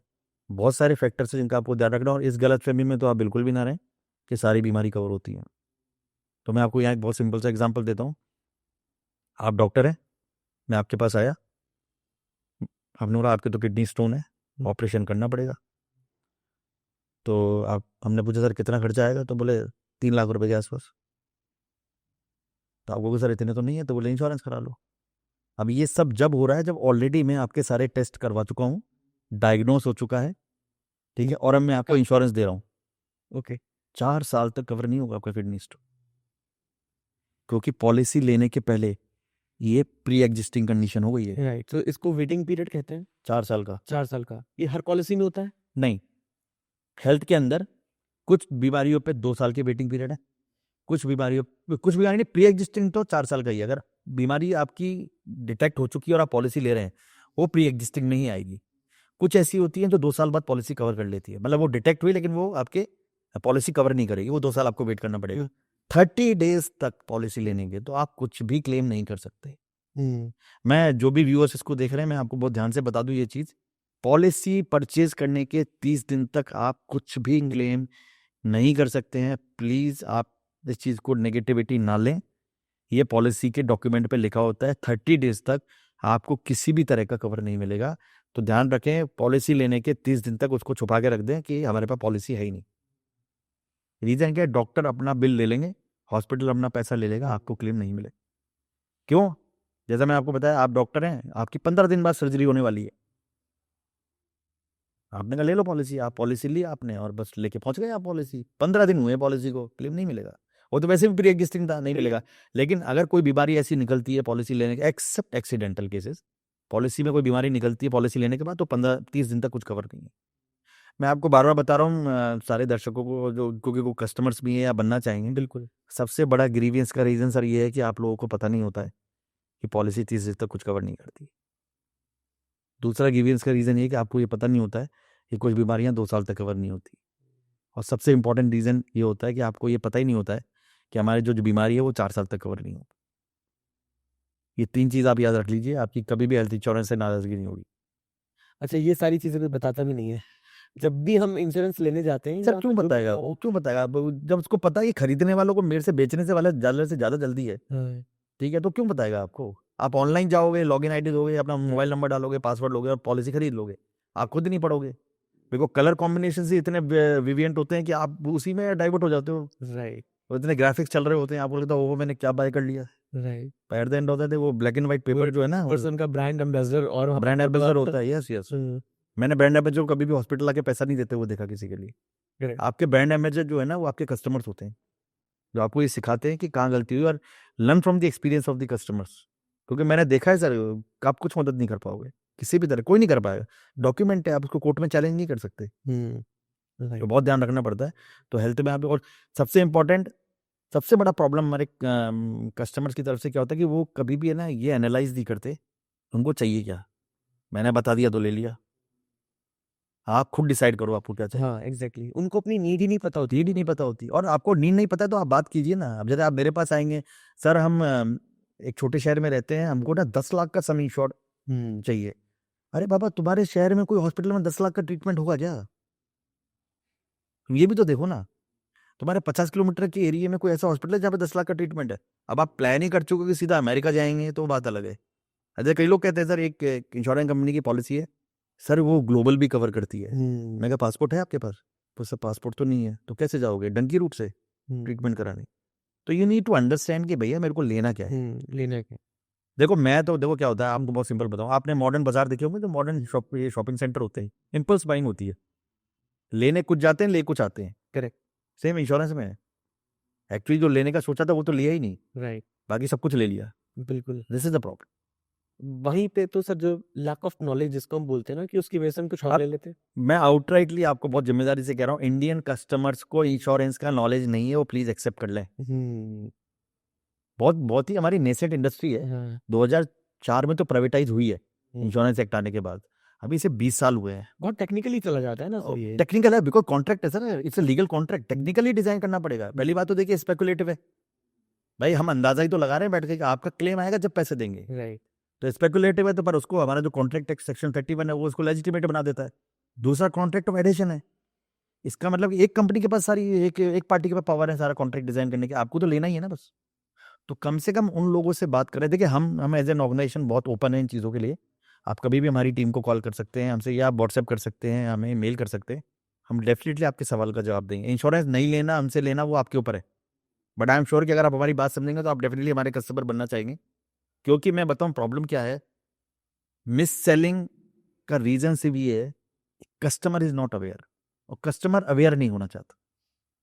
बहुत सारे फैक्टर्स हैं जिनका आपको ध्यान रखना, और इस गलतफहमी में तो आप बिल्कुल भी ना रहें कि सारी बीमारी कवर होती है। तो मैं आपको यहाँ एक बहुत सिंपल सा एग्जांपल देता हूँ। आप डॉक्टर हैं, मैं आपके पास आया, आपने बोला आपके तो किडनी स्टोन है, ऑपरेशन करना पड़ेगा। तो आप हमने पूछा सर कितना खर्चा आएगा, तो बोले 3 लाख रुपए के आसपास। तो आपको बोला, सर इतने तो नहीं है, तो बोले इंश्योरेंस करा लो। अब ये सब जब हो रहा है जब ऑलरेडी मैं आपके सारे टेस्ट करवा चुका हूँ, डायग्नोस हो चुका है, ठीक है, और अब मैं आपको इंश्योरेंस दे रहा हूँ। ओके, 4 साल तक कवर नहीं होगा आपका किडनी स्टोन, क्योंकि पॉलिसी लेने के पहले ये प्री एग्जिस्टिंग कंडीशन हो गई है। राइट, तो इसको वेटिंग पीरियड कहते हैं 4 साल का। 4 साल का। ये हर पॉलिसी में होता है? नहीं, हेल्थ के अंदर कुछ बीमारियों पे 2 साल की वेटिंग पीरियड है, कुछ बीमारी नहीं, प्री एग्जिस्टिंग तो 4 साल का ही है। अगर बीमारी आपकी डिटेक्ट हो चुकी है और आप पॉलिसी ले रहे हैं, वो प्री एग्जिस्टिंग नहीं आएगी। कुछ ऐसी होती हैं जो 2 साल बाद पॉलिसी कवर कर लेती है, मतलब वो डिटेक्ट हुई लेकिन वो आपके पॉलिसी कवर नहीं करेगी, वो 2 साल आपको वेट करना पड़ेगा। 30 डेज तक पॉलिसी लेने के तो आप कुछ भी क्लेम नहीं कर सकते। मैं जो भी व्यूअर्स इसको देख रहे हैं, मैं आपको बहुत ध्यान से बता दूं ये चीज, पॉलिसी परचेज करने के 30 दिन तक आप कुछ भी क्लेम नहीं कर सकते हैं। प्लीज आप इस चीज को नेगेटिविटी ना लें, ये पॉलिसी के डॉक्यूमेंट पे लिखा होता है 30 डेज तक आपको किसी भी तरह का कवर नहीं मिलेगा। तो ध्यान रखें, पॉलिसी लेने के 30 दिन तक उसको छुपा के रख दें कि हमारे पास पॉलिसी है ही नहीं। रीजन क्या है? डॉक्टर अपना बिल ले लेंगे, हॉस्पिटल अपना पैसा ले लेगा, आपको क्लेम नहीं मिलेगा। क्यों? जैसा मैं आपको बताया, आप डॉक्टर हैं, आपकी 15 दिन बाद सर्जरी होने वाली है, आपने कहा ले लो पॉलिसी, आप पॉलिसी ली आपने और बस लेके पहुंच गए आप पॉलिसी, 15 दिन हुए पॉलिसी को, क्लेम नहीं मिलेगा। वो तो वैसे भी प्री एग्जिस्टिंग था, नहीं मिलेगा। लेकिन अगर कोई बीमारी ऐसी निकलती है पॉलिसी लेने के, एक्सेप्ट एक्सीडेंटल केसेस, पॉलिसी में कोई बीमारी निकलती है पॉलिसी लेने के बाद, तो 15-30 दिन तक कुछ कवर नहीं है। मैं आपको बार बार बता रहा हूँ सारे दर्शकों को, जो क्योंकि वो कस्टमर्स भी हैं या बनना चाहेंगे, बिल्कुल। सबसे बड़ा ग्रीवियंस का रीजन सर ये है कि आप लोगों को पता नहीं होता है कि पॉलिसी 30 दिन तक कुछ कवर नहीं करती। दूसरा ग्रीवियंस का रीजन ये कि आपको ये पता नहीं होता है कि कुछ बीमारियां 2 साल तक कवर नहीं होती। और सबसे इंपॉर्टेंट रीजन ये होता है कि आपको ये पता ही नहीं होता है कि हमारी जो बीमारी है वो 4 साल तक कवर नहीं होती। ये 3 चीज आप याद रख लीजिए, आपकी कभी भी हेल्थ इंश्योरेंस से नाराजगी नहीं होगी। अच्छा, ये सारी चीजें तो बताता भी नहीं है जब भी हम इंश्योरेंस लेने जाते हैं। सर क्यों बताएगा वो, क्यों बताएगा? जब उसको पता है कि खरीदने वालों को मेरे से बेचने से वाला ज्यादा से ज्यादा जल्दी है, ठीक है, तो क्यों बताएगा आपको? आप ऑनलाइन जाओगे, लॉगिन आईडी दोगे, अपना मोबाइल नंबर डालोगे, पासवर्ड लोगे और पॉलिसी खरीद लोगे। आप खुद ही नहीं पढ़ोगे, देखो कलर कॉम्बिनेशन से इतने वेरिएंट होते हैं कि आप उसी में डाइवर्ट हो जाते हो। राइट और इतने ग्राफिक्स चल रहे होते हैं, आपको लगता है वो मैंने क्या बाय कर लिया। राइट। एट द एंड होता है वो ब्लैक एंड व्हाइट पेपर जो है ना, पर्सन का ब्रांड एम्बेसडर और ब्रांड एम्बेसडर होता है। यस यस, मैंने ब्रांड एम्बेसडर कभी भी हॉस्पिटल आके पैसा नहीं देते हुए देखा किसी के लिए। आपके ब्रांड एम्बेसडर जो है ना, वो आपके कस्टमर्स होते हैं, जो आपको ये सिखाते हैं कि कहाँ गलती हुई, और learn from the experience of the customers. क्योंकि मैंने देखा है सर, आप कुछ मदद नहीं कर पाओगे किसी भी तरह, कोई नहीं कर पाएगा। डॉक्यूमेंट है, आप उसको कोर्ट में चैलेंज नहीं कर सकते, तो बहुत ध्यान रखना पड़ता है। तो हेल्थ में आप, और सबसे इंपॉर्टेंट, सबसे बड़ा प्रॉब्लम हमारे कस्टमर्स की तरफ से क्या होता है कि वो कभी भी है ना ये एनालाइज नहीं करते उनको चाहिए क्या। मैंने बता दिया तो ले लिया, आप खुद डिसाइड करो आपको क्या चाहिए। हाँ एग्जैक्टली, उनको अपनी नीड ही नहीं पता होती। नीड ही नहीं पता होती, और आपको नीड नहीं पता है तो आप बात कीजिए ना। अब जैसे आप मेरे पास आएंगे, सर हम एक छोटे शहर में रहते हैं, हमको ना 10 लाख का सम इंश्योर्ड चाहिए। अरे बाबा, तुम्हारे शहर में कोई हॉस्पिटल में 10 लाख का ट्रीटमेंट होगा क्या? तुम ये भी तो देखो ना, तुम्हारे 50 किलोमीटर के एरिया में कोई ऐसा हॉस्पिटल है जहाँ पे 10 लाख का ट्रीटमेंट है? अब आप प्लान ही कर चुके कि सीधा अमेरिका जाएंगे तो बात अलग है। अरे कई लोग कहते हैं सर एक इंश्योरेंस कंपनी की पॉलिसी है सर, वो ग्लोबल भी कवर करती है। मैं कहा पासपोर्ट है आपके पास? तो सर पासपोर्ट तो नहीं है, तो कैसे जाओगे डंकी रूट से ट्रीटमेंट कराने? तो यू नीड टू अंडरस्टैंड कि भैया मेरे को लेना क्या है। लेना क्या। देखो मैं तो, देखो क्या होता है, आपको बहुत सिंपल बताऊं, आपने मॉडर्न बाजार देखे होंगे, तो मॉडर्न शॉपिंग सेंटर होते हैं, इम्पल्स बाइंग होती है, लेने कुछ जाते हैं, ले कुछ आते हैं। करेक्ट। सेम इंश्योरेंस में है, एक्चुअली जो लेने का सोचा था वो तो लिया ही नहीं, राइट। बाकी सब कुछ ले लिया। बिल्कुल। This is the problem. वहीं पे तो सर जो लैक ऑफ नॉलेज जिसको हम बोलते हैं ना, कि उसकी वजह से हम कुछ और ले लेते हैं। मैं आउटराइटली आपको बहुत जिम्मेदारी से कह रहा हूँ, इंडियन कस्टमर्स को इंश्योरेंस का नॉलेज नहीं है, वो प्लीज एक्सेप्ट कर लें। बहुत बहुत ही हमारी नेसेंट इंडस्ट्री है। 2004 में तो प्राइवेटाइज हुई है इंश्योरेंस एक्ट आने के बाद, अभी इसे 20 साल हुए हैं। बहुत टेक्निकली चला जाता है ना सर ये। टेक्निकल है बिकॉज कॉन्ट्रैक्ट है sir, it's a legal contract, technically design करना पड़ेगा। पहली बात तो देखिए स्पेकुलेटिव है, भाई हम अंदाजा ही तो लगा रहे हैं बैठ के कि आपका क्लेम आएगा जब पैसे देंगे। राइट। तो स्पेकुलेटिव है, तो पर उसको हमारा जो कॉन्ट्रैक्ट एक्ट सेक्शन 31 है वो उसको लेजिटिमेट बना देता है। दूसरा कॉन्ट्रैक्ट ऑफ एडिशन है, इसका मतलब एक कंपनी के पास सारी, एक पार्टी के पास पावर है सारा कॉन्ट्रैक्ट डिजाइन करने की, आपको तो लेना ही है ना बस। तो कम से कम उन लोगों से बात करें। देखिए हम एज एन ऑर्गेनाइजेशन बहुत ओपन है इन चीज़ों के लिए, आप कभी भी हमारी टीम को कॉल कर सकते हैं हमसे, या आप व्हाट्सएप कर सकते हैं, हमें मेल कर सकते हैं, हम डेफिनेटली आपके सवाल का जवाब देंगे। इंश्योरेंस नहीं लेना हमसे लेना वो आपके ऊपर है, बट आई एम श्योर कि अगर आप हमारी बात समझेंगे तो आप डेफिनेटली हमारे कस्टमर बनना चाहेंगे। क्योंकि मैं बताऊं प्रॉब्लम क्या है, मिस सेलिंग का रीजन सिर्फ ये है, कस्टमर इज नॉट अवेयर, और कस्टमर अवेयर नहीं होना चाहता,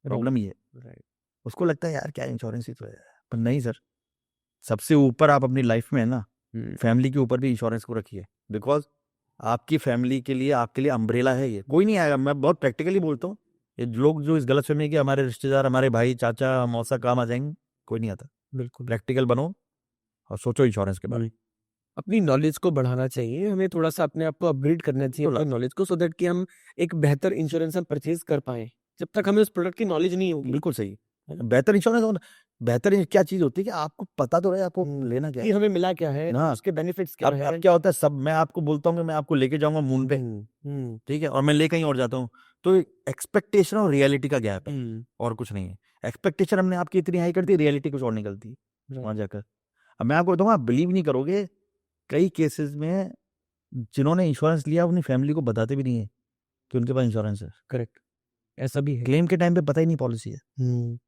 प्रॉब्लम ये है। उसको लगता है यार क्या इंश्योरेंस ही तो है, पर नहीं सर, सबसे ऊपर आप अपनी लाइफ में है ना, फैमिली के ऊपर भी इंश्योरेंस को रखिए, बिकॉज आपकी फैमिली के लिए, आपके लिए अम्ब्रेला है ये, कोई नहीं आएगा। मैं बहुत प्रैक्टिकली बोलता हूँ, ये लोग जो इस गलत फहमी है कि हमारे रिश्तेदार, हमारे भाई, चाचा, मौसा काम आ जाएंगे, कोई नहीं आता। बिल्कुल। प्रैक्टिकल बनो और सोचो इंश्योरेंस के बारे में। अपनी नॉलेज को बढ़ाना चाहिए, हमें थोड़ा-सा अपने आप को अपग्रेड करना चाहिए अपने नॉलेज को, सो दैट कि हम एक बेहतर इंश्योरेंस हम परचेज़ कर पाएँ। जब तक हमें उस प्रोडक्ट की नॉलेज नहीं होगी, बिल्कुल सही। बेहतर इंश्योरेंस होना, बेहतर क्या चीज़ होती है कि आपको पता तो रहे आपको लेना क्या कि है। हमें मिला क्या है, हाँ। उसके बेनिफिट्स क्या है। अब क्या होता है, सब मैं आपको बोलता हूँ कि मैं आपको लेके जाऊँगा मून पे, हुँ, ठीक है? और मैं ले कहीं और जाता हूँ, तो एक्सपेक्टेशन और रियलिटी का गैप है, हुँ, और कुछ नहीं है। एक्सपेक्टेशन हमने आपकी इतनी हाई कर दी, रियलिटी कुछ और निकलती है वहाँ राइट, जाकर। अब मैं आपको बताऊँ, आप बिलीव नहीं करोगे, कई केसेस में जिन्होंने इंश्योरेंस लिया अपनी फैमिली को बताते भी नहीं है कि उनके पास इंश्योरेंस है। करेक्ट, ऐसा भी है। क्लेम के टाइम पे पता ही नहीं पॉलिसी है। हुँ,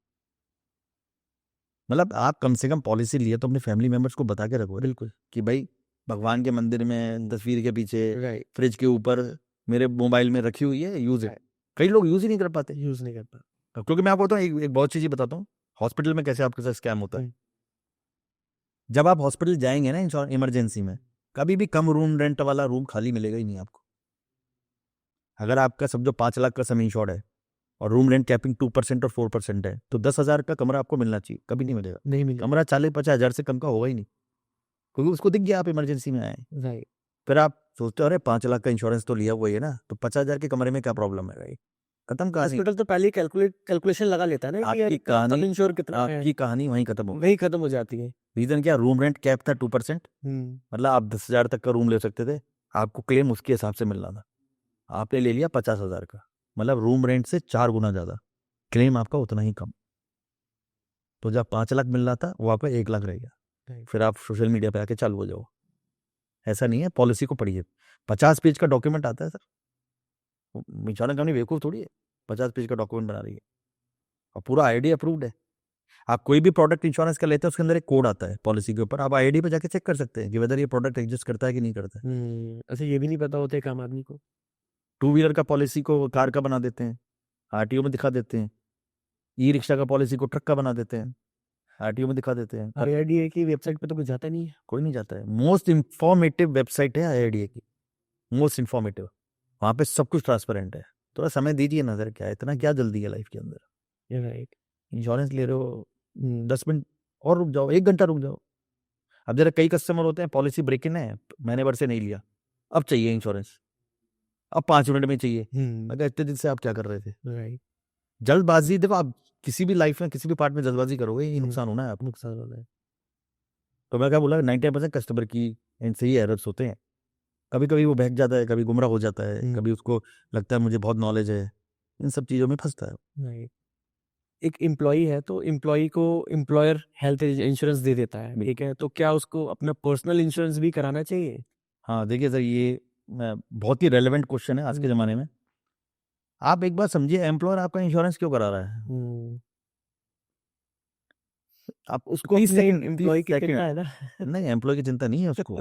मतलब आप कम से कम पॉलिसी लिए तो अपने फैमिली मेंबर्स को बता के रखो बिल्कुल, कि भाई भगवान के मंदिर में तस्वीर के पीछे, राइट, फ्रिज के ऊपर, मेरे मोबाइल में रखी हुई है, यूज है। राइट, कई लोग यूज ही नहीं कर पाते। यूज़ नहीं करता। क्योंकि मैं आपको बताऊँ, एक बहुत चीज़ बताता हूँ, हॉस्पिटल में कैसे आपके साथ स्कैम होता है। हुँ, जब आप हॉस्पिटल जाएंगे ना इमरजेंसी में, कभी भी कम रूम रेंट वाला रूम खाली मिलेगा ही नहीं आपको। अगर आपका समझो 5 लाख का सम इंश्योर्ड है और रूम रेंट कैपिंग 2% और 4% है, तो 10,000 का कमरा आपको मिलना चाहिए, कभी नहीं मिलेगा। नहीं मिलेगा, कमरा 40-50 हज़ार से कम का होगा ही नहीं, क्योंकि उसको दिख गया आप इमरजेंसी में आए। राइट। फिर आप सोचते हो अरे 5 लाख का इंश्योरेंस तो लिया हुआ ही है ना, तो 50,000 के कमरे में क्या प्रॉब्लम है भाई, खत्म कहानी। हॉस्पिटल तो पहले ही कैलकुलेशन लगा लेता है ना कि यार आपकी कहानी अनइंश्योर कितना है, आपकी कहानी वहीं खत्म हो गई। वही खत्म हो जाती है। रीजन क्या, रूम रेंट कैप था 2%, हुँ, मतलब आप 10,000 तक का रूम ले सकते थे, आपको क्लेम उसके हिसाब से मिलना था, आपने ले लिया 50,000 का, मतलब रूम रेंट से 4 गुना ज्यादा, क्लेम आपका उतना ही कम। तो जब 5 लाख मिल रहा था वो आपका 1 लाख रह गया। राइट, फिर आप सोशल मीडिया पे आके चालू हो जाओ। ऐसा नहीं है, पॉलिसी को पढ़िए, 50 पेज का डॉक्यूमेंट आता है सर। इंश्योरेंस कंपनी बेवकूफ़ थोड़ी है, 50 पेज का डॉक्यूमेंट बना रही है, और पूरा आईडी अप्रूव्ड है। आप कोई भी प्रोडक्ट इंश्योरेंस का लेते हैं, उसके अंदर एक कोड आता है पॉलिसी के ऊपर, आप आईडी पे जाके चेक कर सकते हैं कि वेदर ये प्रोडक्ट एग्जिस्ट करता है कि नहीं करता है। अच्छा ये भी नहीं पता होता है एक आम आदमी को। टू व्हीलर का पॉलिसी को कार का बना देते हैं, आरटीओ में दिखा देते हैं। ई रिक्शा का पॉलिसी को ट्रक का बना देते हैं, आरटीओ में दिखा देते हैं। आईआरडीए की वेबसाइट पे तो कुछ जाता नहीं है। कोई नहीं जाता है। मोस्ट इंफॉर्मेटिव वेबसाइट है आईआरडीए की, मोस्ट इंफॉर्मेटिव। वहाँ पे सब कुछ ट्रांसपेरेंट है। थोड़ा समय दीजिए नजर, क्या इतना क्या जल्दी है लाइफ के अंदर। राइट, इंश्योरेंस ले रहे हो, 10 मिनट और रुक जाओ, 1 घंटा रुक जाओ। अब जरा कई कस्टमर होते हैं, पॉलिसी ब्रेक इन है, महीने भर से नहीं लिया, अब चाहिए इंश्योरेंस, अब 5 मिनट में चाहिए। अगर इतने दिन से आप क्या कर रहे थे। राइट, जल्दबाजी, देखो आप किसी भी लाइफ में किसी भी पार्ट में जल्दबाजी करोगे, ये नुकसान होना है आपको। नुकसान होता है। तो मैं क्या बोला, 90% कस्टमर की इनसे ही एरर्स होते हैं। कभी कभी वो बहक जाता है, कभी गुमराह हो जाता है, कभी उसको लगता है मुझे बहुत नॉलेज है, इन सब चीज़ों में फंसता है। राइट, एक एम्प्लॉई है तो एम्प्लॉई को एम्प्लॉयर हेल्थ इंश्योरेंस दे देता है, ठीक है, तो क्या उसको अपना पर्सनल इंश्योरेंस भी कराना चाहिए? हाँ देखिए सर, ये बहुत ही रेलेवेंट क्वेश्चन है आज के ज़माने में। आप एक बात समझिए, एम्प्लॉयर आपका इंश्योरेंस क्यों करा रहा है। हम्म, आप उसको 30 अपने सेकंड एम्प्लॉय 30 की सेकंड, चिंता है ना। नहीं एम्प्लॉय की चिंता नहीं है उसको।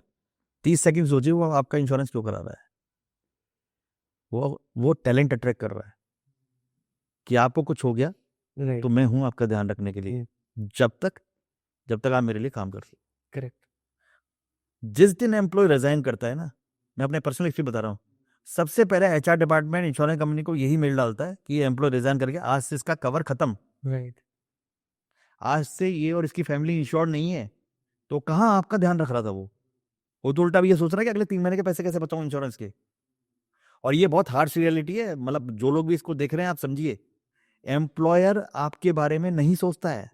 30 सेकंड सोचिए, वो आपका इंश्योरेंस क्यों करा रहा है। वो टैलेंट अट्रैक्ट कर रहा है कि आपको कुछ हो गया राइट, तो मैं हूं आपका ध्यान रखने के लिए, जब तक आप मेरे लिए काम कर रहे। करेक्ट, जिस दिन एम्प्लॉय रिजाइन करता है ना, मैं अपने पर्सनल हिस्ट्री बता रहा हूँ, सबसे पहले एचआर डिपार्टमेंट इंश्योरेंस कंपनी को यही मेल डालता है कि ये एम्प्लॉय रिजाइन करके आज से इसका कवर खत्म, राइट, आज से ये और इसकी फैमिली इंश्योर्ड नहीं है। तो कहाँ आपका ध्यान रख रहा था वो तो उल्टा भी ये सोच रहा है कि अगले 3 महीने के पैसे कैसे बचाऊं इंश्योरेंस के। और ये बहुत हार्श रियलिटी है, मतलब जो लोग भी इसको देख रहे हैं आप समझिए, एम्प्लॉयर आपके बारे में नहीं सोचता है,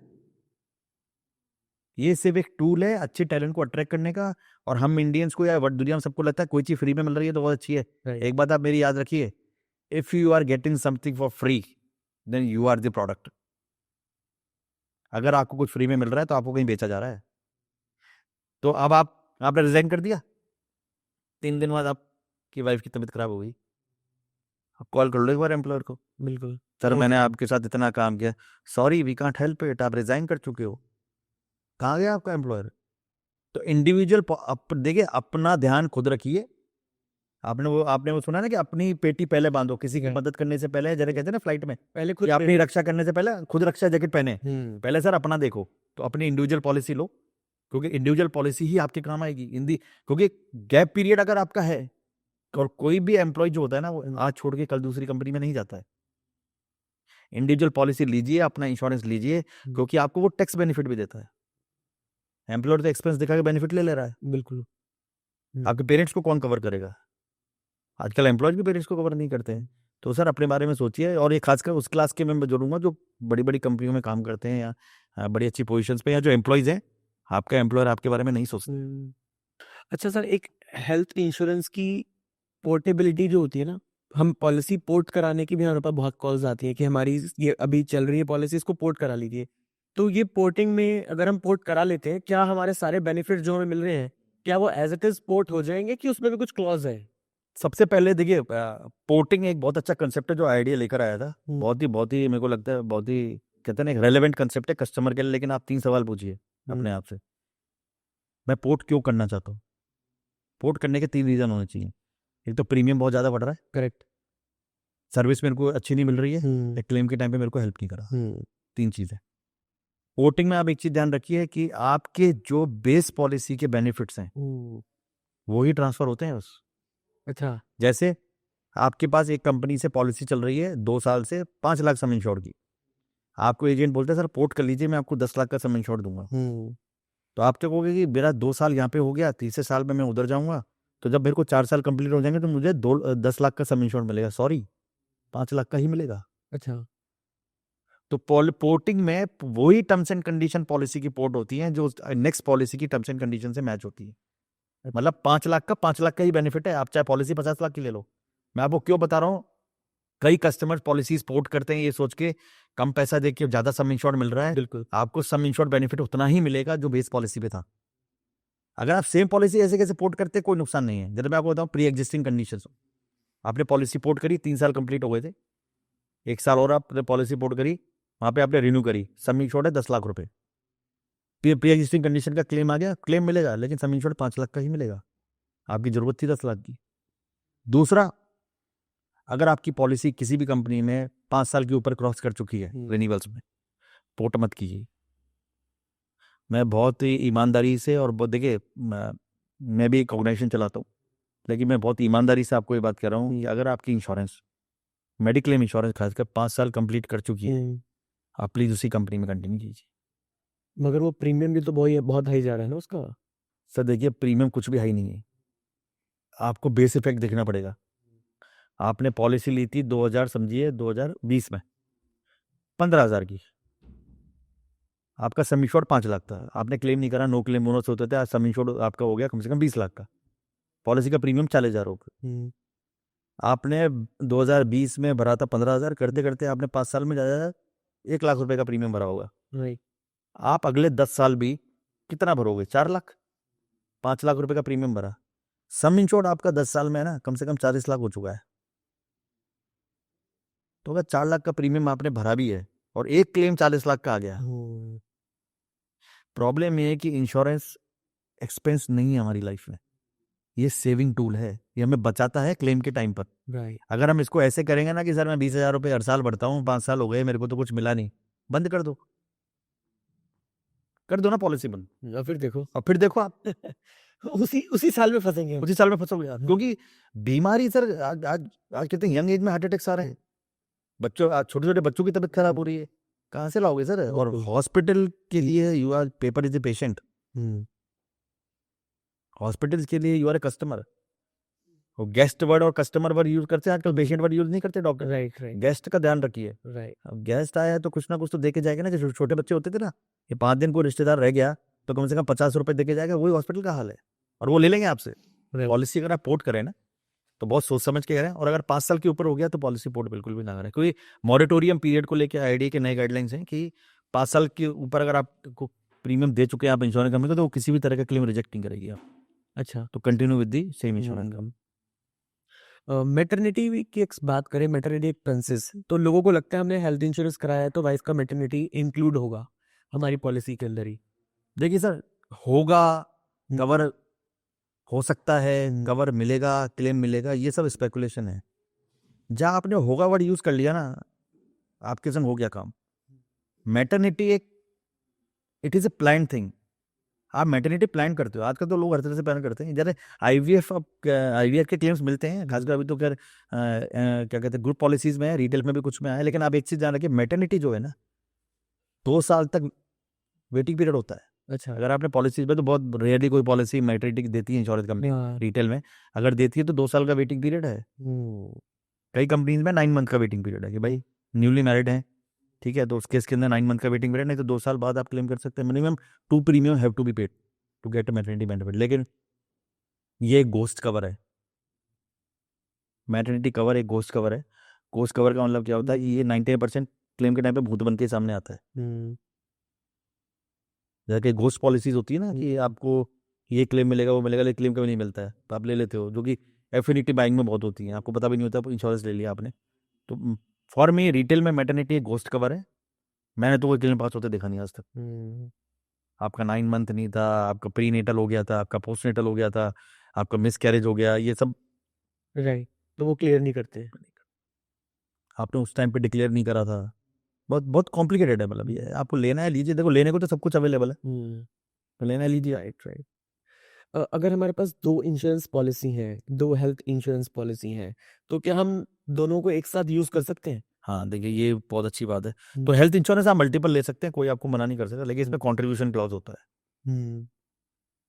ये सिर्फ एक टूल है अच्छे टैलेंट को अट्रैक्ट करने का। और हम इंडियंस को या वर्ल्ड दुनिया में सबको लगता है कोई चीज फ्री में मिल रही है तो बहुत अच्छी है। राइट, एक बात आप मेरी याद रखिए, if you are getting something for free, then you are the product. अगर आपको कुछ फ्री में मिल रहा है तो आपको कहीं बेचा जा रहा है। तो अब आपने रिजाइन कर दिया, 3 दिन बाद आपकी वाइफ की तबीयत खराब हो गई, आप कॉल कर लो एक बार एम्प्लॉयर को, बिल्कुल, सर मैंने आपके साथ इतना काम किया, sorry we can't help it, आप रिजाइन कर चुके हो। कहाँ गया आपका एम्प्लॉयर। तो इंडिविजुअल देखिए, अपना ध्यान खुद रखिए। आपने वो सुना ना कि अपनी पेटी पहले बांधो, किसी की Right. मदद करने से पहले, जरा कहते हैं ना फ्लाइट में पहले कि खुद अपनी रक्षा करने से पहले खुद रक्षा जैकेट पहने। पहले सर अपना देखो, तो अपनी इंडिविजुअल पॉलिसी लो, क्योंकि इंडिविजुअल पॉलिसी ही आपके काम आएगी क्योंकि गैप पीरियड अगर आपका है, और कोई भी एम्प्लॉय जो होता है ना, वो आज छोड़ के कल दूसरी कंपनी में नहीं जाता है। इंडिविजुअल पॉलिसी लीजिए, अपना इंश्योरेंस लीजिए, क्योंकि आपको वो टैक्स बेनिफिट भी देता है। एम्प्लॉयर तो एक्सपेंस दिखा के बेनिफिट ले रहा है, बिल्कुल, आपके पेरेंट्स को कौन कवर करेगा? आजकल एम्प्लॉयज भी पेरेंट्स को कवर नहीं करते हैं। तो सर अपने बारे में सोचिए, और ये खासकर उस क्लास के मैं जोड़ूंगा जो बड़ी बड़ी कंपनियों में काम करते हैं या बड़ी अच्छी पोजीशंस पे, या जो एम्प्लॉयज हैं, आपका एम्प्लॉयर आपके बारे में नहीं सोचते। अच्छा सर, एक हेल्थ इंश्योरेंस की पोर्टेबिलिटी जो होती है ना, हम पॉलिसी पोर्ट कराने की भी हमारे पास बहुत कॉल्स आती हैं कि हमारी ये अभी चल रही है पॉलिसी, इसको पोर्ट करा लीजिए। तो ये पोर्टिंग में अगर हम पोर्ट करा लेते हैं, क्या हमारे सारे बेनिफिट जो हमें मिल रहे हैं, क्या वो एज इट इज पोर्ट हो जाएंगे कि उसमें भी कुछ क्लॉज है? सबसे पहले देखिए, पोर्टिंग एक बहुत अच्छा कंसेप्ट है जो आइडिया लेकर आया था। बहुत ही मेरे को लगता है बहुत ही, कहते हैं ना, एक रेलेवेंट कंसेप्ट है कस्टमर के लिए। लेकिन आप 3 सवाल पूछिए अपने आप से, मैं पोर्ट क्यों करना चाहता हूँ? पोर्ट करने के 3 रीजन होने चाहिए। एक तो प्रीमियम बहुत ज़्यादा बढ़ रहा है, करेक्ट। सर्विस मेरे को अच्छी नहीं मिल रही है, क्लेम के टाइम पे मेरे को हेल्प नहीं करा। 3 चीज़ें। पोर्टिंग में आप एक चीज़ ध्यान रखिए कि आपके जो बेस पॉलिसी के बेनिफिट्स हैं वो ही ट्रांसफर होते हैं बस। अच्छा। जैसे आपके पास एक कंपनी से पॉलिसी चल रही है 2 साल से 5 लाख सम इंश्योर्ड की, आपको एजेंट बोलते हैं सर पोर्ट कर लीजिए, मैं आपको 10 लाख का सम इंश्योर्ड दूंगा। तो आप तो कहोगे कि मेरा 2 साल यहाँ पे हो गया, तीसरे साल में मैं उधर जाऊंगा, तो जब मेरे को 4 साल कंप्लीट हो जाएंगे तो मुझे 10 लाख का सम इंश्योर्ड मिलेगा। सॉरी, 5 लाख का ही मिलेगा। अच्छा। तो पोर्टिंग में वही टर्म्स एंड कंडीशन पॉलिसी की पोर्ट होती है जो नेक्स्ट पॉलिसी की टर्म्स एंड कंडीशन से मैच होती है। मतलब 5 लाख का ही बेनिफिट है, आप चाहे पॉलिसी 50 लाख की ले लो। मैं आपको क्यों बता रहा हूँ, कई कस्टमर्स पॉलिसीज पोर्ट करते हैं ये सोच के कम पैसा दे के ज्यादा सम इंश्योर्ड मिल रहा है। बिल्कुल। आपको सम इंश्योर्ड बेनिफिट उतना ही मिलेगा जो बेस पॉलिसी पे था। अगर आप सेम पॉलिसी ऐसे कैसे पोर्ट करते, कोई नुकसान नहीं है। जैसे मैं आपको बताऊं, प्री एग्जिस्टिंग कंडीशंस, आपने पॉलिसी पोर्ट करी, 3 साल कंप्लीट हो गए थे, 1 साल और आपने पॉलिसी पोर्ट करी, वहां पे आपने रिन्यू करी, सम इंश्योर्ड है 10 लाख रुपए, प्री एग्जिस्टिंग कंडीशन का क्लेम आ गया, क्लेम मिलेगा, लेकिन सम इंश्योर्ड 5 लाख का ही मिलेगा। आपकी जरूरत थी 10 लाख की। दूसरा, अगर आपकी पॉलिसी किसी भी कंपनी में 5 साल के ऊपर क्रॉस कर चुकी है रिन्यूअल्स में, पोर्ट मत कीजिए। मैं बहुत ही ईमानदारी से, और देखिए मैं भी एक ऑर्गेनाइजेशन चलाता हूँ, लेकिन मैं बहुत ईमानदारी से आपको ये बात कर रहा हूँ कि अगर आपकी इंश्योरेंस, मेडिक्लेम इंश्योरेंस खासकर 5 साल कंप्लीट कर चुकी है, आप प्लीज उसी कंपनी में कंटिन्यू कीजिए। मगर वो प्रीमियम भी तो बहुत हाई जा रहा है ना उसका। सर देखिए, प्रीमियम कुछ भी हाई नहीं है, आपको बेस इफेक्ट देखना पड़ेगा। आपने पॉलिसी ली थी 2000, समझिए 2020 में, 15,000 की, आपका सम इंश्योर्ड 5 लाख था, आपने क्लेम नहीं करा, नो क्लेम बोनस होते थे, आज सम इंश्योर्ड आपका हो गया कम से कम 20 लाख का, पॉलिसी का प्रीमियम 40,000 हो गया। आपने 2020 में भरा था 15,000, करते करते आपने 5 साल में ज़्यादा 1 लाख रुपए का प्रीमियम भरा होगा। राइट। आप अगले 10 साल भी कितना भरोगे? 4 लाख, 5 लाख रुपए का प्रीमियम भरा, सम इंश्योर्ड आपका 10 साल में है ना कम से कम 40 लाख हो चुका है। तो अगर 4 लाख का प्रीमियम आपने भरा भी है और एक क्लेम 40 लाख का आ गया, प्रॉब्लम ये है कि इंश्योरेंस एक्सपेंस नहीं है हमारी लाइफ में, ये सेविंग टूल है, ये हमें बचाता है क्लेम के टाइम पर। राइट। अगर हम इसको ऐसे करेंगे ना कि सर मैं 20,000 रुपये हर साल भरता हूँ, 5 साल हो गए मेरे को तो कुछ मिला नहीं, बंद कर दो ना पॉलिसी बंद, और फिर देखो और फिर देखो आप उसी साल में फंसेंगे हम। उसी साल में फंसोगे आप। क्योंकि बीमारी सर आज कहते हैं यंग एज में हार्ट अटैक्स आ रहे हैं, बच्चों, छोटे छोटे बच्चों की तबीयत खराब हो रही है, कहाँ से लाओगे सर? और हॉस्पिटल के लिए you are paper is a patient, hospital के लिए यू आर ए कस्टमर। वो गेस्ट वर्ड और कस्टमर वर्ड यूज करते हैं आजकल, पेशेंट वर्ड यूज नहीं करते डॉक्टर। Right right. गेस्ट का ध्यान रखिए। राइट। अब गेस्ट आया है तो कुछ ना कुछ तो दे के जाएगा ना। जो छोटे बच्चे होते थे ना, ये 5 दिन को रिश्तेदार रह गया तो कम से कम 50 रुपए दे के जाएगा, वही हॉस्पिटल का हाल है, और वो ले लेंगे आपसे। पॉलिसी अगर आप पोर्ट करें ना तो बहुत सोच समझ के करें, और अगर 5 साल के ऊपर हो गया तो पॉलिसी पोर्ट बिल्कुल भी ना करें, क्योंकि मॉरेटोरियम पीरियड को लेकर आईडी के नए गाइडलाइंस हैं कि 5 साल के ऊपर अगर आपको प्रीमियम दे चुके हैं आप इंश्योरेंस कंपनी को, तो वो किसी भी तरह का क्लेम रिजेक्ट नहीं करेगी आप। अच्छा। तो continue with the same insurance company. Maternity की एक बात करें, मैटरनिटी एक्सपेंसेस, तो लोगों को लगता है हमने हेल्थ इंश्योरेंस कराया है तो वाइफ का मैटरनिटी इंक्लूड होगा हमारी पॉलिसी के अंदर ही। देखिए सर, होगा, कवर हो सकता है, कवर मिलेगा, क्लेम मिलेगा, ये सब स्पेकुलेशन है। जहाँ आपने होगा वर्ड यूज कर लिया ना, आपके संग हो गया काम। मैटरनिटी एक, it is a plan thing. आप मैटरनिटी प्लान करते हो, आजकल तो लोग हर तरह से प्लान करते हैं। जैसे आईवीएफ के क्लेम्स मिलते हैं, खासकर अभी तो क्या कहते हैं, ग्रुप पॉलिसीज में है, रिटेल में भी कुछ में है, लेकिन आप एक चीज जान रखिए, मैटरनिटी जो है ना 2 साल तक वेटिंग पीरियड होता है। अच्छा। अगर आपने पॉलिसीज में, तो बहुत रेयरली कोई पॉलिसी मैटरनिटी की देती है इंश्योरेंस कंपनी हाँ। रिटेल में, अगर देती है तो 2 साल का वेटिंग पीरियड है। कई कंपनीज में 9 मंथ का वेटिंग पीरियड है कि भाई न्यूली मैरिड है, ठीक है, तो उस केस के अंदर 9 मंथ का वेटिंग पीरियड, नहीं तो 2 साल बाद आप क्लेम कर सकते हैं। Minimum 2 premium have to be paid to get maternity benefit. लेकिन ये एक गोस्ट कवर है, मैटरनिटी कवर एक गोस्ट कवर है। गोस्ट कवर का मतलब क्या होता है कि ये 99% क्लेम के टाइम पे भूत बन के सामने आता है। जैसे कि गोस्ट पॉलिसीज होती है ना कि आपको ये क्लेम मिलेगा वो मिलेगा, लेकिन क्लेम कभी नहीं मिलता है, तो आप ले लेते हो, जो कि एफिनिटी बाइंग में बहुत होती है, आपको पता भी नहीं होता इंश्योरेंस ले लिया आपने। तो फॉर मी रिटेल में मैटरनिटी एक गोस्ट कवर है। मैंने तो कोई क्लेम पास होते देखा नहीं आज तक। आपका 9 मंथ नहीं था, आपका प्री नेटल हो गया था, आपका पोस्ट नेटल हो गया था, आपका मिस कैरेज हो गया, ये सब राइट, तो वो क्लियर नहीं करते। आपने उस टाइम पे डिक्लेयर नहीं करा था। बहुत बहुत कॉम्प्लिकेटेड है, मतलब ये आपको लेना है लीजिए, देखो लेने को तो सब कुछ अवेलेबल है, तो लेना है लीजिए। Right right. अगर हमारे पास 2 इंश्योरेंस पॉलिसी है, 2 हेल्थ इंश्योरेंस पॉलिसी है, तो क्या हम दोनों को एक साथ यूज कर सकते हैं? हाँ देखिए, ये बहुत अच्छी बात है। तो हेल्थ इंश्योरेंस आप मल्टीपल ले सकते हैं, कोई आपको मना नहीं कर सकता, लेकिन इसमें कॉन्ट्रीब्यूशन क्लॉज होता है।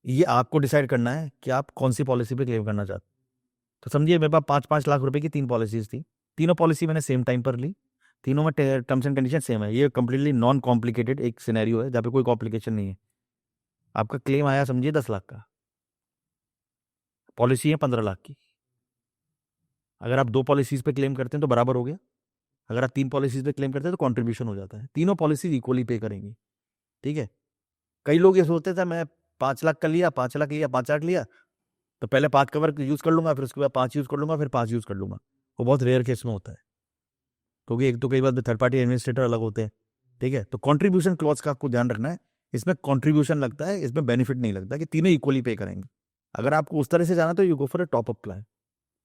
ये आपको डिसाइड करना है कि आप कौन सी पॉलिसी पे क्लेम करना चाहते हैं। तो समझिए मेरे पास 5-5 लाख रुपए की 3 पॉलिसीज थी, तीनों पॉलिसी मैंने सेम टाइम पर ली, तीनों में टर्म्स एंड कंडीशन सेम है। ये कंप्लीटली नॉन कॉम्प्लिकेटेड एक सिनेरियो है जहाँ पे कोई कॉम्प्लिकेशन नहीं है। आपका क्लेम आया समझिए 10 लाख का, पॉलिसी है 15 लाख की। अगर आप 2 पॉलिसीज पे क्लेम करते हैं तो बराबर हो गया, अगर आप 3 पॉलिसीज पे क्लेम करते हैं तो कॉन्ट्रीब्यूशन हो जाता है, तीनों पॉलिसीज इक्वली पे करेंगी, ठीक है। कई लोग ये सोचते थे मैं 5 लाख का लिया, 5 लाख लिया, 5 लाख लिया, तो पहले 5 कवर यूज कर लूंगा, फिर उसके बाद 5 यूज कर लूंगा, फिर 5 यूज कर लूंगा। वो बहुत रेयर केस में होता है, क्योंकि एक तो कई बार थर्ड पार्टी एडमिनिस्ट्रेटर अलग होते हैं, ठीक है। तो कंट्रीब्यूशन क्लॉज का आपको ध्यान रखना है, इसमें कंट्रीब्यूशन लगता है, इसमें बेनिफिट नहीं लगता कि तीनों इक्वली पे करेंगे। अगर आपको उस तरह से जाना तो you go for a top up plan.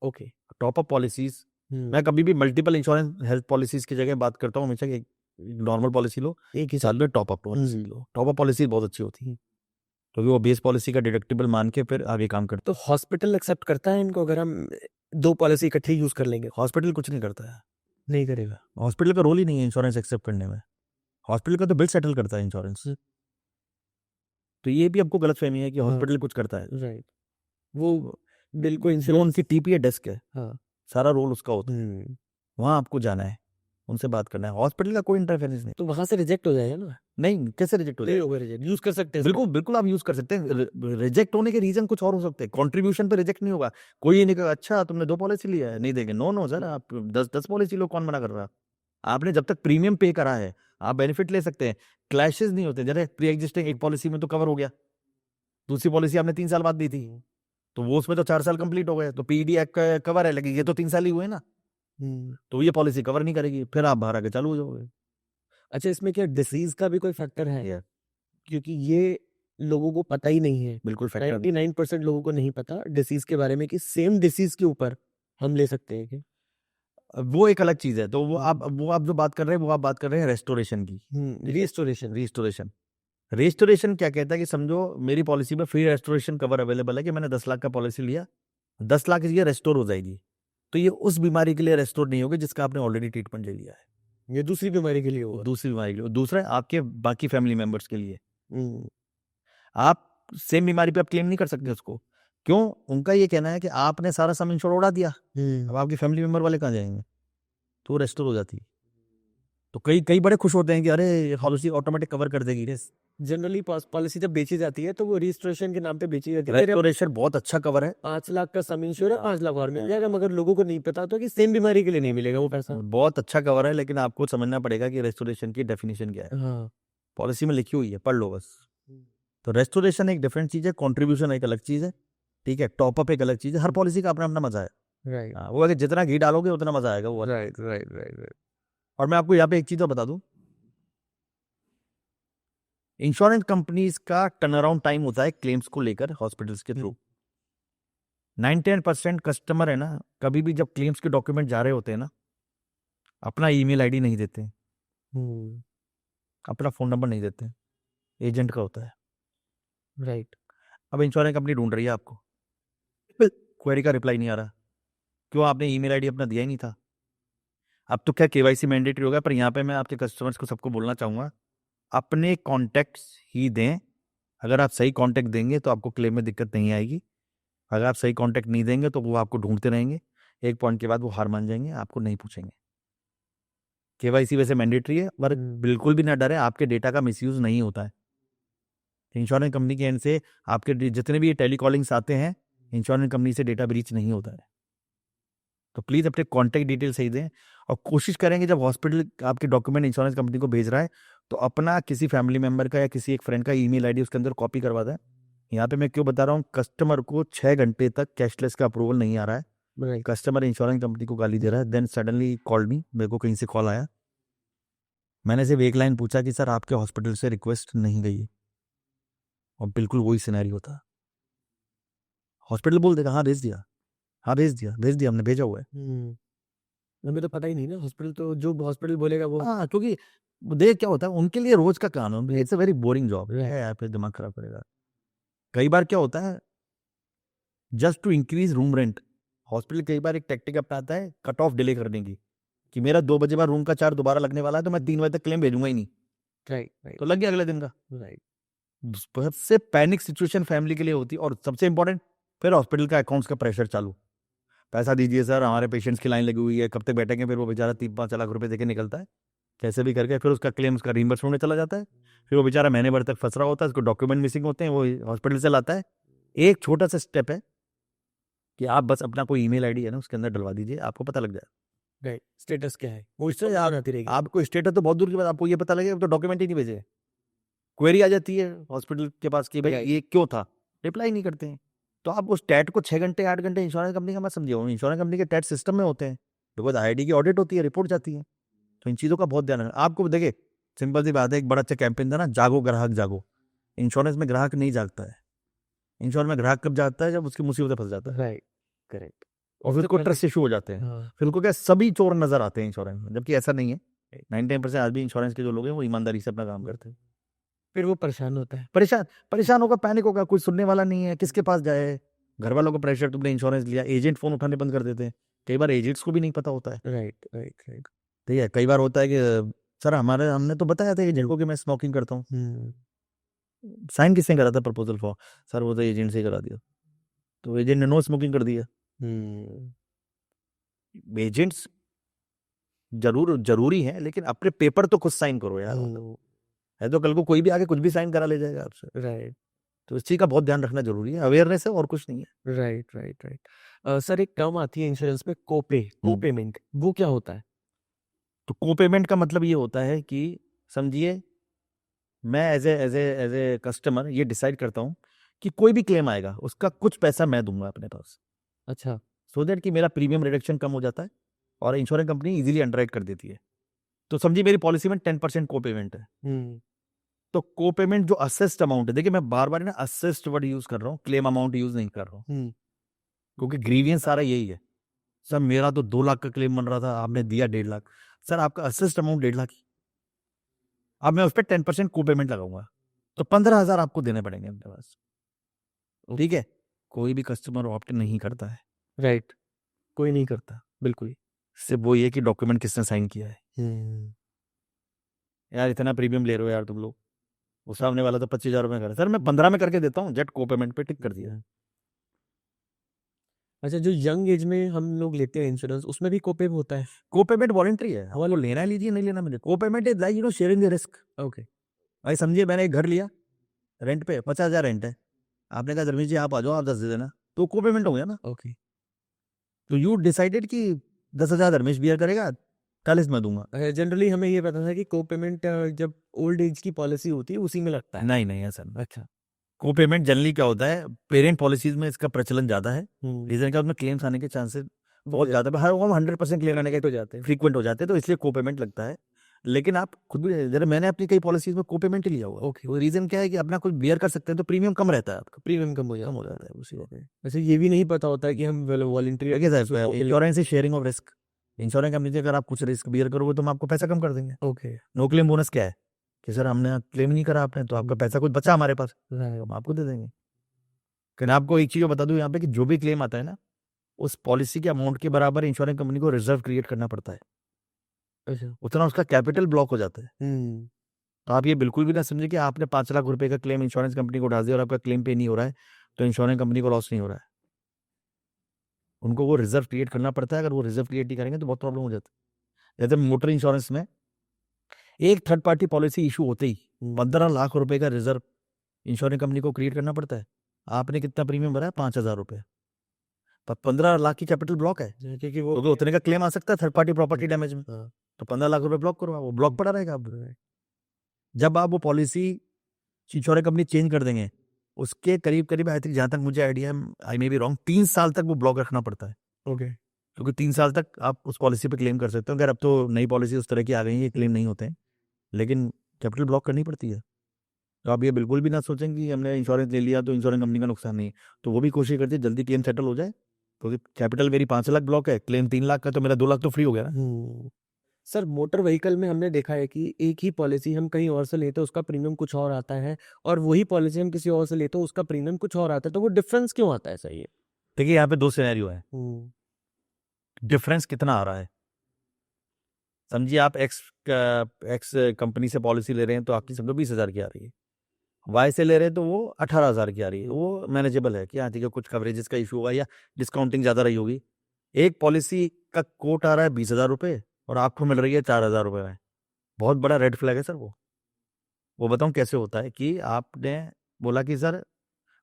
Okay. Top up policies, मैं कभी भी मल्टीपल इंश्योरेंस हेल्थ पॉलिसीज की जगह बात करता हूँ हमेशा कि नॉर्मल पॉलिसी लो, एक ही साल में टॉप अप पॉलिसी लो। टॉप अप पॉलिसी बहुत अच्छी होती है, क्योंकि वो बेस पॉलिसी का डिडक्टिबल मान के फिर आगे काम करते तो हॉस्पिटल एक्सेप्ट करता है इनको अगर हम 2 पॉलिसी इकट्ठे यूज कर लेंगे? हैं। हॉस्पिटल कुछ नहीं करता है, नहीं करेगा। हॉस्पिटल का रोल ही नहीं है इंश्योरेंस एक्सेप्ट करने में, हॉस्पिटल का तो बिल सेटल करता है इंश्योरेंस। तो ये भी आपको गलतफहमी है कि हॉस्पिटल कुछ करता है। राइट, वो बिल को जो इंश्योरेंस। उनकी टीपीए डेस्क है, हाँ। सारा रोल उसका होता है, वहां आपको जाना है, उनसे बात करना है, हॉस्पिटल का कोई इंटरफेरेंस नहीं। तो वहां से रिजेक्ट हो जाएगा ना? नहीं, कैसे रिजेक्ट हो नहीं जाएगा? होगा रिजेक्ट, यूज कर सकते हैं बिल्कुल बिल्कुल आप यूज कर सकते हैं। रिजेक्ट होने के रीजन कुछ और हो सकते हैं, कंट्रीब्यूशन पे रिजेक्ट नहीं होगा। कोई ये नहीं कहेगा अच्छा तुमने 2 पॉलिसी लिया है नहीं देंगे, नो नो सर, आप 10 पॉलिसी लो, कौन मना कर रहा है? आपने जब तक प्रीमियम पे करा है आप बेनिफिट ले सकते हैं, क्लैशेस नहीं होते। जैसे प्री एग्जिस्टिंग एक पॉलिसी में तो कवर हो गया, दूसरी पॉलिसी आपने 3 साल बाद दी थी, तो वो उसमें तो 4 साल कंप्लीट हो गए, तो पीडी एक्ट का कवर है, लेकिन ये तो 3 साल ही हुए ना, तो ये पॉलिसी कवर नहीं करेगी, फिर आप बाहर आके चालू हो जाओगे। अच्छा, इसमें क्या डिसीज का भी कोई फैक्टर है? Yeah, क्योंकि ये लोगों को पता ही नहीं है। बिल्कुल फैक्टर 99% लोगों को नहीं पता डिसीज के बारे में कि सेम डिसीज के ऊपर हम ले सकते हैं कि वो एक अलग चीज है। तो वो आप जो बात कर रहे हैं वो आप बात कर रहे हैं रेस्टोरेशन की। रिस्टोरेशन। रेस्टोरेशन क्या कहता है कि समझो मेरी पॉलिसी में फ्री रेस्टोरेशन कवर अवेलेबल है, कि मैंने 10 लाख का पॉलिसी लिया, 10 लाख ये रेस्टोर हो जाएगी, तो ये उस बीमारी के लिए रेस्टोर नहीं होगी जिसका आपने ऑलरेडी ट्रीटमेंट ले लिया है, ये दूसरी बीमारी के लिए होगा। दूसरी बीमारी के लिए। दूसरा है आपके बाकी फैमिली मेंबर्स के लिए, आप सेम बीमारी पे आप क्लेम नहीं कर सकते उसको। क्यों? उनका ये कहना है कि आपने सारा सम इंश्योर उड़ा दिया, अब आपके फैमिली मेंबर वाले कहाँ जाएंगे, तो वो रेस्टोर हो जाती है। तो कई कई बड़े खुश होते हैं कि अरे पॉलिसी ऑटोमेटिक कवर कर देगी। जनरली पॉलिसी जब बेची जाती है तो वो रजिस्ट्रेशन के नाम पे बेची जाती है। रेस्टोरेशन बहुत अच्छा कवर है, 5 लाख का सम इंश्योर है, 5 लाख और मिल जाएगा, मगर लोगों को नहीं पता तो कि सेम बीमारी के लिए नहीं मिलेगा वो पैसा। बहुत अच्छा कवर है, लेकिन आपको समझना पड़ेगा कि रेस्टोरेशन की डेफिनेशन क्या है। हाँ। पॉलिसी में लिखी हुई है, पढ़ लो बस। तो रेस्टोरेशन एक डिफरेंट चीज है, कॉन्ट्रीब्यूशन एक अलग चीज है, ठीक है, टॉपअप एक अलग चीज है। हर पॉलिसी का अपना अपना मजा है। राइट हाँ, वो अगर जितना घी डालोगे उतना मजा आएगा वो। Right right right. और मैं आपको यहाँ पे एक चीज और बता दूं, इंश्योरेंस कंपनीज का टर्न अराउंड टाइम होता है क्लेम्स को लेकर हॉस्पिटल्स के थ्रू। 99% कस्टमर है ना, कभी भी जब क्लेम्स के डॉक्यूमेंट जा रहे होते हैं ना, अपना ईमेल आईडी नहीं देते, अपना फोन नंबर नहीं देते, एजेंट का होता है। राइट। अब इंश्योरेंस कंपनी ढूंढ रही है आपको, क्वेरी का रिप्लाई नहीं आ रहा, क्यों? आपने ईमेल आईडी अपना दिया ही नहीं था। अब तो क्या केवाईसी मैंडेटरी हो गया, पर यहाँ पे मैं आपके कस्टमर्स को सबको बोलना चाहूंगा, अपने कॉन्टैक्ट्स ही दें, अगर आप सही कॉन्टैक्ट देंगे तो आपको क्लेम में दिक्कत नहीं आएगी, अगर आप सही कॉन्टैक्ट नहीं देंगे तो वो आपको ढूंढते रहेंगे, एक पॉइंट के बाद वो हार मान जाएंगे, आपको नहीं पूछेंगे। केवाईसी वैसे मैंडेटरी है, पर बिल्कुल भी ना डरे, आपके डेटा का मिसयूज नहीं होता है। इंश्योरेंस कंपनी के एंड से आपके जितने भी टेली कॉलिंग्स आते हैं, इंश्योरेंस कंपनी से डेटा ब्रीच नहीं होता है। तो प्लीज़ अपने कॉन्टैक्ट डिटेल सही दें, और कोशिश करेंगे जब हॉस्पिटल आपके डॉक्यूमेंट इंश्योरेंस कंपनी को भेज रहा है तो अपना किसी फैमिली मेंबर का या किसी एक फ्रेंड का ईमेल आईडी उसके अंदर कॉपी करवा दें। यहाँ पे मैं क्यों बता रहा हूँ, कस्टमर को 6 घंटे तक कैशलेस का अप्रूवल नहीं आ रहा है, राइट। कस्टमर इंश्योरेंस कंपनी को गाली दे रहा है, देन सडनली कॉल्ड मी, मेरे को कहीं से कॉल आया, मैंने सिर्फ एक लाइन पूछा कि सर आपके हॉस्पिटल से रिक्वेस्ट नहीं गई है, और बिल्कुल वही सिनेरियो था। हॉस्पिटल बोल देगा हाँ भेज दिया, हाँ भेज दिया हमने, भेजा हुआ है। हमें तो पता ही नहीं ना, हॉस्पिटल तो जो हॉस्पिटल बोलेगा वो। हाँ, क्योंकि देख क्या होता है उनके लिए रोज का काम है, it's a very boring job है, आप दिमाग खराब करेगा। कई बार क्या होता है, just to increase room rent, hospital कई बार एक टैक्टिक अपनाता है कट ऑफ डिले करने की, कि मेरा 2 बजे बाद रूम का चार्ज दोबारा लगने वाला है तो मैं 3 बजे तक क्लेम भेजूंगा ही नहीं, राइट। तो लग गया अगले दिन का। राइट। सबसे पैनिक सिचुएशन फैमिली के लिए होती है, और सबसे इंपॉर्टेंट फिर हॉस्पिटल का अकाउंट्स का प्रेशर चालू, पैसा दीजिए सर, हमारे पेशेंट्स की लाइन लगी हुई है, कब तक बैठेंगे, फिर वो बेचारा 3-5 लाख रुपए देके निकलता है कैसे भी करके, फिर उसका क्लेम उसका रीइंबर्स होने चला जाता है, फिर वो बेचारा महीने भर तक फंस रहा होता है, उसको डॉक्यूमेंट मिसिंग होते हैं, वो हॉस्पिटल से लाता है। एक छोटा सा स्टेप है कि आप बस अपना कोई ईमेल आईडी है ना उसके अंदर डलवा दीजिए, आपको पता लग जाएगा। राइट। स्टेटस क्या है वो इससे इससे याद आती रहेगी। आपको स्टेटस तो बहुत दूर की बात, आपको ये पता लगेगा तो डॉक्यूमेंट ही नहीं भेजे, क्वेरी आ जाती है हॉस्पिटल के पास कि भाई Right. ये क्यों था, रिप्लाई नहीं करते हैं। तो आप उस टैट को 6 घंटे 8 घंटे इंश्योरेंस कंपनी का मत समझिए, इंश्योरेंस कंपनी के टैट सिस्टम में होते हैं, बिकॉज आईडी की ऑडिट होती है, रिपोर्ट जाती है, तो इन चीज़ों का बहुत ध्यान रखना। आपको देखिए सिंपल सी बात है, एक बड़ा अच्छा कैंपेन था ना, जागो ग्राहक जागो। इंश्योरेंस में ग्राहक नहीं जागता है, इंश्योरेंस में ग्राहक कब जागता है, जब उसकी मुसीबतें फंस जाता है, राइट। करेक्ट। और फिर उसको ट्रस्ट इशू हो जाते हैं, हाँ। फिर उनको क्या सभी चोर नजर आते हैं इंश्योरेंस में, जबकि ऐसा नहीं है। 99% आज भी इंश्योरेंस के जो लोग हैं वो ईमानदारी से अपना काम करते हैं। फिर वो परेशान होता है। परेशान होगा, पैनिक होगा, कोई सुनने वाला नहीं है, किसके पास जाए, घर वालों को प्रेशर, तुमने इंश्योरेंस लिया, एजेंट फोन उठाने बंद कर देते हैं, कई बार एजेंट्स को भी नहीं पता होता है। राइट। राइट। राइट। ठीक है, कई बार होता है कि सर हमने तो बताया था एजेंट को कि मैं स्मोकिंग करता हूँ, साइन किसने करा था प्रपोजल फॉर, सर वो तो एजेंट से ही करा दिया, तो एजेंट ने नो स्मोकिंग कर दिया। एजेंट्स जरूरी है, लेकिन अपने पेपर तो खुद साइन करो यार, है तो कल को कोई भी आके कुछ भी साइन करा ले जाएगा आपसे। राइट। तो इस चीज का बहुत ध्यान रखना जरूरी है, अवेयरनेस है और कुछ नहीं है। राइट। राइट। राइट। सर एक टर्म आती है इंश्योरेंस में, को पेमेंट, वो क्या होता है? तो को पेमेंट का मतलब ये होता है कि समझिए मैं एज ए कस्टमर ये डिसाइड करता हूँ कि कोई भी क्लेम आएगा उसका कुछ पैसा मैं दूंगा अपने पास, अच्छा। सो दैट कि मेरा प्रीमियम रिडक्शन कम हो जाता है और इंश्योरेंस कंपनी इजीली अंडरराइट कर देती है। तो समझिए मेरी पॉलिसी में 10% को पेमेंट है, तो को पेमेंट जो असेस्ड अमाउंट है, देखिए मैं बार बार ना असेस्ड वर्ड यूज कर रहा हूँ, क्लेम अमाउंट यूज नहीं कर रहा हूँ, क्योंकि ग्रीवियंस सारा यही है। सर मेरा तो 2 लाख का क्लेम बन रहा था, आपने दिया 1.5 लाख, सर आपका असेस्ड अमाउंट 1.5 लाख, अब मैं उस पर 10% को पेमेंट लगाऊंगा, तो 15,000 आपको देने पड़ेंगे अपने पास। ठीक है, कोई भी कस्टमर ऑप्ट नहीं करता है। राइट। कोई नहीं करता, बिल्कुल। सिर्फ वो ये कि डॉक्यूमेंट किसने साइन किया है। यार इतना प्रीमियम ले रहे हो यार तुम लोग, वो सामने वाला तो 25,000 रुपये कर, सर मैं 15 में करके देता हूँ, जेट को पेमेंट पे टिक कर दिया। अच्छा, जो यंग एज में हम लोग लेते हैं इंश्योरेंस, उसमें भी कोपे होता है? को पेमेंट वॉलंटरी है, वो लेना है लीजिए, नहीं लेना मुझे। को payment is like sharing the risk. Okay. भाई समझिए मैंने एक घर लिया रेंट पे, 50,000 रेंट है, आपने कहा धर्मेश जी आप आ जाओ, आप 10 दे देना, तो को पेमेंट हो गया ना। ओके। तो यू डिसाइडेड कि 10,000 धर्मेश बियर करेगा, 40 मैं दूंगा। जनरली हमें ये पता था कि को पेमेंट जब ओल्ड एज की पॉलिसी होती है उसी में लगता है। नहीं ऐसा नहीं। अच्छा। को पेमेंट जनरली क्या होता है, पेरेंट पॉलिसीज में इसका प्रचलन ज्यादा है, रीजन क्या, उसमें क्लेम्स आने के चांसेस बहुत ज्यादा है, हर 100% क्लेम आने के हो जाते हैं। फ्रीक्वेंट हो जाते हैं, तो इसलिए को पेमेंट लगता है। लेकिन आप खुद भी जरा, मैंने अपनी कई पॉलिसीज में को पेमेंट ही लिया हुआ। ओके। वो रीजन क्या है कि अपना कुछ बियर कर सकते हैं तो प्रीमियम कम रहता है, आपका प्रीमियम कम हो कम हो जाता जाता है उसी वक्त। वैसे ये भी नहीं पता होता है कि हम voluntary insurance is sharing of risk, insurance company से अगर आप कुछ रिस्क बियर करोगे तो हम आपको पैसा कम कर देंगे। ओके। नो क्लेम बोनस क्या है कि सर हमने क्लेम नहीं करा आपने, तो आपका पैसा कुछ बचा हमारे पास, हम आपको दे देंगे। लेकिन आपको एक चीज बता दूं यहाँ पे कि जो भी क्लेम आता है ना, उस पॉलिसी के अमाउंट के बराबर इंश्योरेंस कंपनी को रिजर्व क्रिएट करना पड़ता है, अच्छा। उतना उसका कैपिटल ब्लॉक हो जाता है। तो आप ये बिल्कुल भी ना समझे कि आपने 5 लाख रुपए का क्लेम इंश्योरेंस कंपनी को डाल दिया और आपका क्लेम पे नहीं हो रहा है तो इंश्योरेंस कंपनी को लॉस नहीं हो रहा है। उनको वो रिजर्व क्रिएट करना पड़ता है, अगर वो रिजर्व क्रिएट नहीं करेंगे तो बहुत प्रॉब्लम हो जाती है। जैसे मोटर इंश्योरेंस में एक थर्ड पार्टी पॉलिसी इशू होते ही 15 लाख रुपए का रिजर्व इंश्योरेंस कंपनी को क्रिएट करना पड़ता है। आपने कितना प्रीमियम भरा है? 5,000 रुपए, पर 15 लाख की कैपिटल ब्लॉक है, क्योंकि वो तो उतने का क्लेम आ सकता है थर्ड पार्टी प्रॉपर्टी डैमेज में। हाँ, तो 15 लाख रुपए ब्लॉक करो, वो ब्लॉक पड़ा रहेगा। जब आप वो पॉलिसी इंश्योरेंस कंपनी चेंज कर देंगे उसके करीब करीब आई थिंक, जहां तक मुझे आइडिया है, आई मे बी रॉन्ग, 3 साल तक वो ब्लॉक रखना पड़ता है। ओके, क्योंकि 3 साल तक आप उस पॉलिसी पे क्लेम कर सकते हो। अगर अब तो नई पॉलिसी उस तरह की आ गई है, ये क्लेम नहीं होते हैं, लेकिन कैपिटल ब्लॉक करनी पड़ती है। तो आप ये बिल्कुल भी ना सोचें कि हमने इंश्योरेंस ले लिया तो इंश्योरेंस कंपनी का नुकसान नहीं है। तो वो भी कोशिश करती है जल्दी क्लेम सेटल हो जाए, क्योंकि कैपिटल मेरी 5 लाख ब्लॉक है, क्लेम 3 लाख का, तो मेरा 2 लाख तो फ्री हो गया ना। सर मोटर व्हीकल में हमने देखा है कि एक ही पॉलिसी हम कहीं और से लेते हैं उसका प्रीमियम कुछ और आता है, और वही पॉलिसी हम किसी और से लेते हैं उसका प्रीमियम कुछ और आता है, तो वो डिफरेंस क्यों आता है? सही है। देखिए यहाँ पे 2 सिनेरियो है, डिफरेंस कितना आ रहा है। समझिए आप एक्स कंपनी से पॉलिसी ले रहे हैं तो आपकी समझो 20,000 की आ रही है, वाई से ले रहे हैं तो वो 18,000 की आ रही है, वो मैनेजेबल है कि हाँ ठीक है, कुछ कवरेजेस का इशू हुआ या डिस्काउंटिंग ज़्यादा रही होगी। एक पॉलिसी का कोट आ रहा है 20,000 रुपये और आपको मिल रही है 4,000 रुपये में, बहुत बड़ा रेड फ्लैग है सर। वो बताऊँ कैसे होता है कि आपने बोला कि सर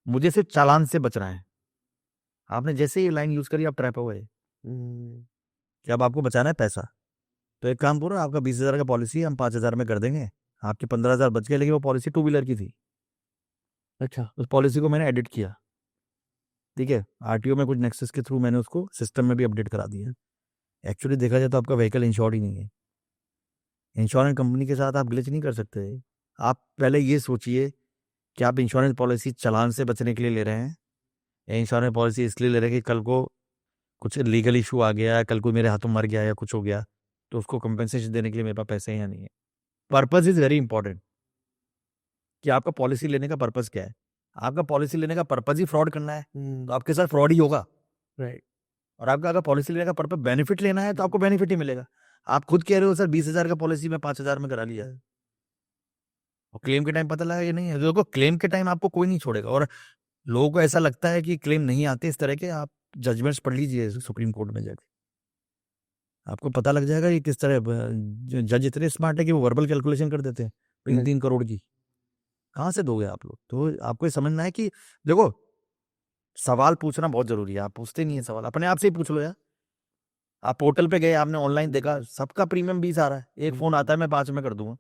मुझे सिर्फ चालान से बचना है, आपने जैसे ही लाइन यूज़ करी आप ट्रैप हो गए कि अब आपको बचाना है पैसा। तो एक काम करो, आपका 20,000 का पॉलिसी हम 5,000 में कर देंगे, आपके 15,000 बच गए, लेकिन वो पॉलिसी 2 व्हीलर की थी। अच्छा, उस पॉलिसी को मैंने एडिट किया, ठीक है, आरटीओ में कुछ नेक्सस के थ्रू मैंने उसको सिस्टम में भी अपडेट करा दिया। एक्चुअली देखा जाए तो आपका व्हीकल इंश्योर्ड ही नहीं है। इंश्योरेंस कंपनी के साथ आप ग्लिच नहीं कर सकते। आप पहले ये सोचिए कि आप इंश्योरेंस पॉलिसी चालान से बचने के लिए ले रहे हैं या इंश्योरेंस पॉलिसी इसलिए ले रहे हैं कि कल को कुछ लीगल इशू आ गया, कल को मेरे हाथों मर गया या कुछ हो गया तो उसको कंपेंसेशन देने के लिए मेरे पास पैसे हैं या नहीं है। पर्पस इज वेरी इंपॉर्टेंट कि आपका पॉलिसी लेने का पर्पस क्या है। आपका पॉलिसी लेने का पर्पस ही फ्रॉड करना है तो आपके साथ फ्रॉड ही होगा, राइट। और आपका अगर पॉलिसी लेने का पर्पस बेनिफिट लेना है तो आपको बेनिफिट ही मिलेगा। आप खुद कह रहे हो सर 20,000 का पॉलिसी में 5,000 में करा लिया है, और क्लेम के टाइम पता लगा ये नहीं है। देखो क्लेम के टाइम आपको कोई नहीं छोड़ेगा, और लोगों को ऐसा लगता है कि क्लेम नहीं आते इस तरह के। आप जजमेंट्स पढ़ लीजिए सुप्रीम कोर्ट में जाके, आपको पता लग जाएगा कि किस तरह जज इतने स्मार्ट है कि वो वर्बल कैलकुलेशन कर देते हैं 3-3 करोड़ की। कहाँ से दोगे आप लोग? तो आपको ये समझना है कि देखो सवाल पूछना बहुत जरूरी है। आप पूछते नहीं है सवाल, अपने आप से ही पूछ लो यार। आप पोर्टल पे गए, आपने ऑनलाइन देखा सबका प्रीमियम 20 आ रहा है, एक फोन आता है मैं 5 में कर दूंगा।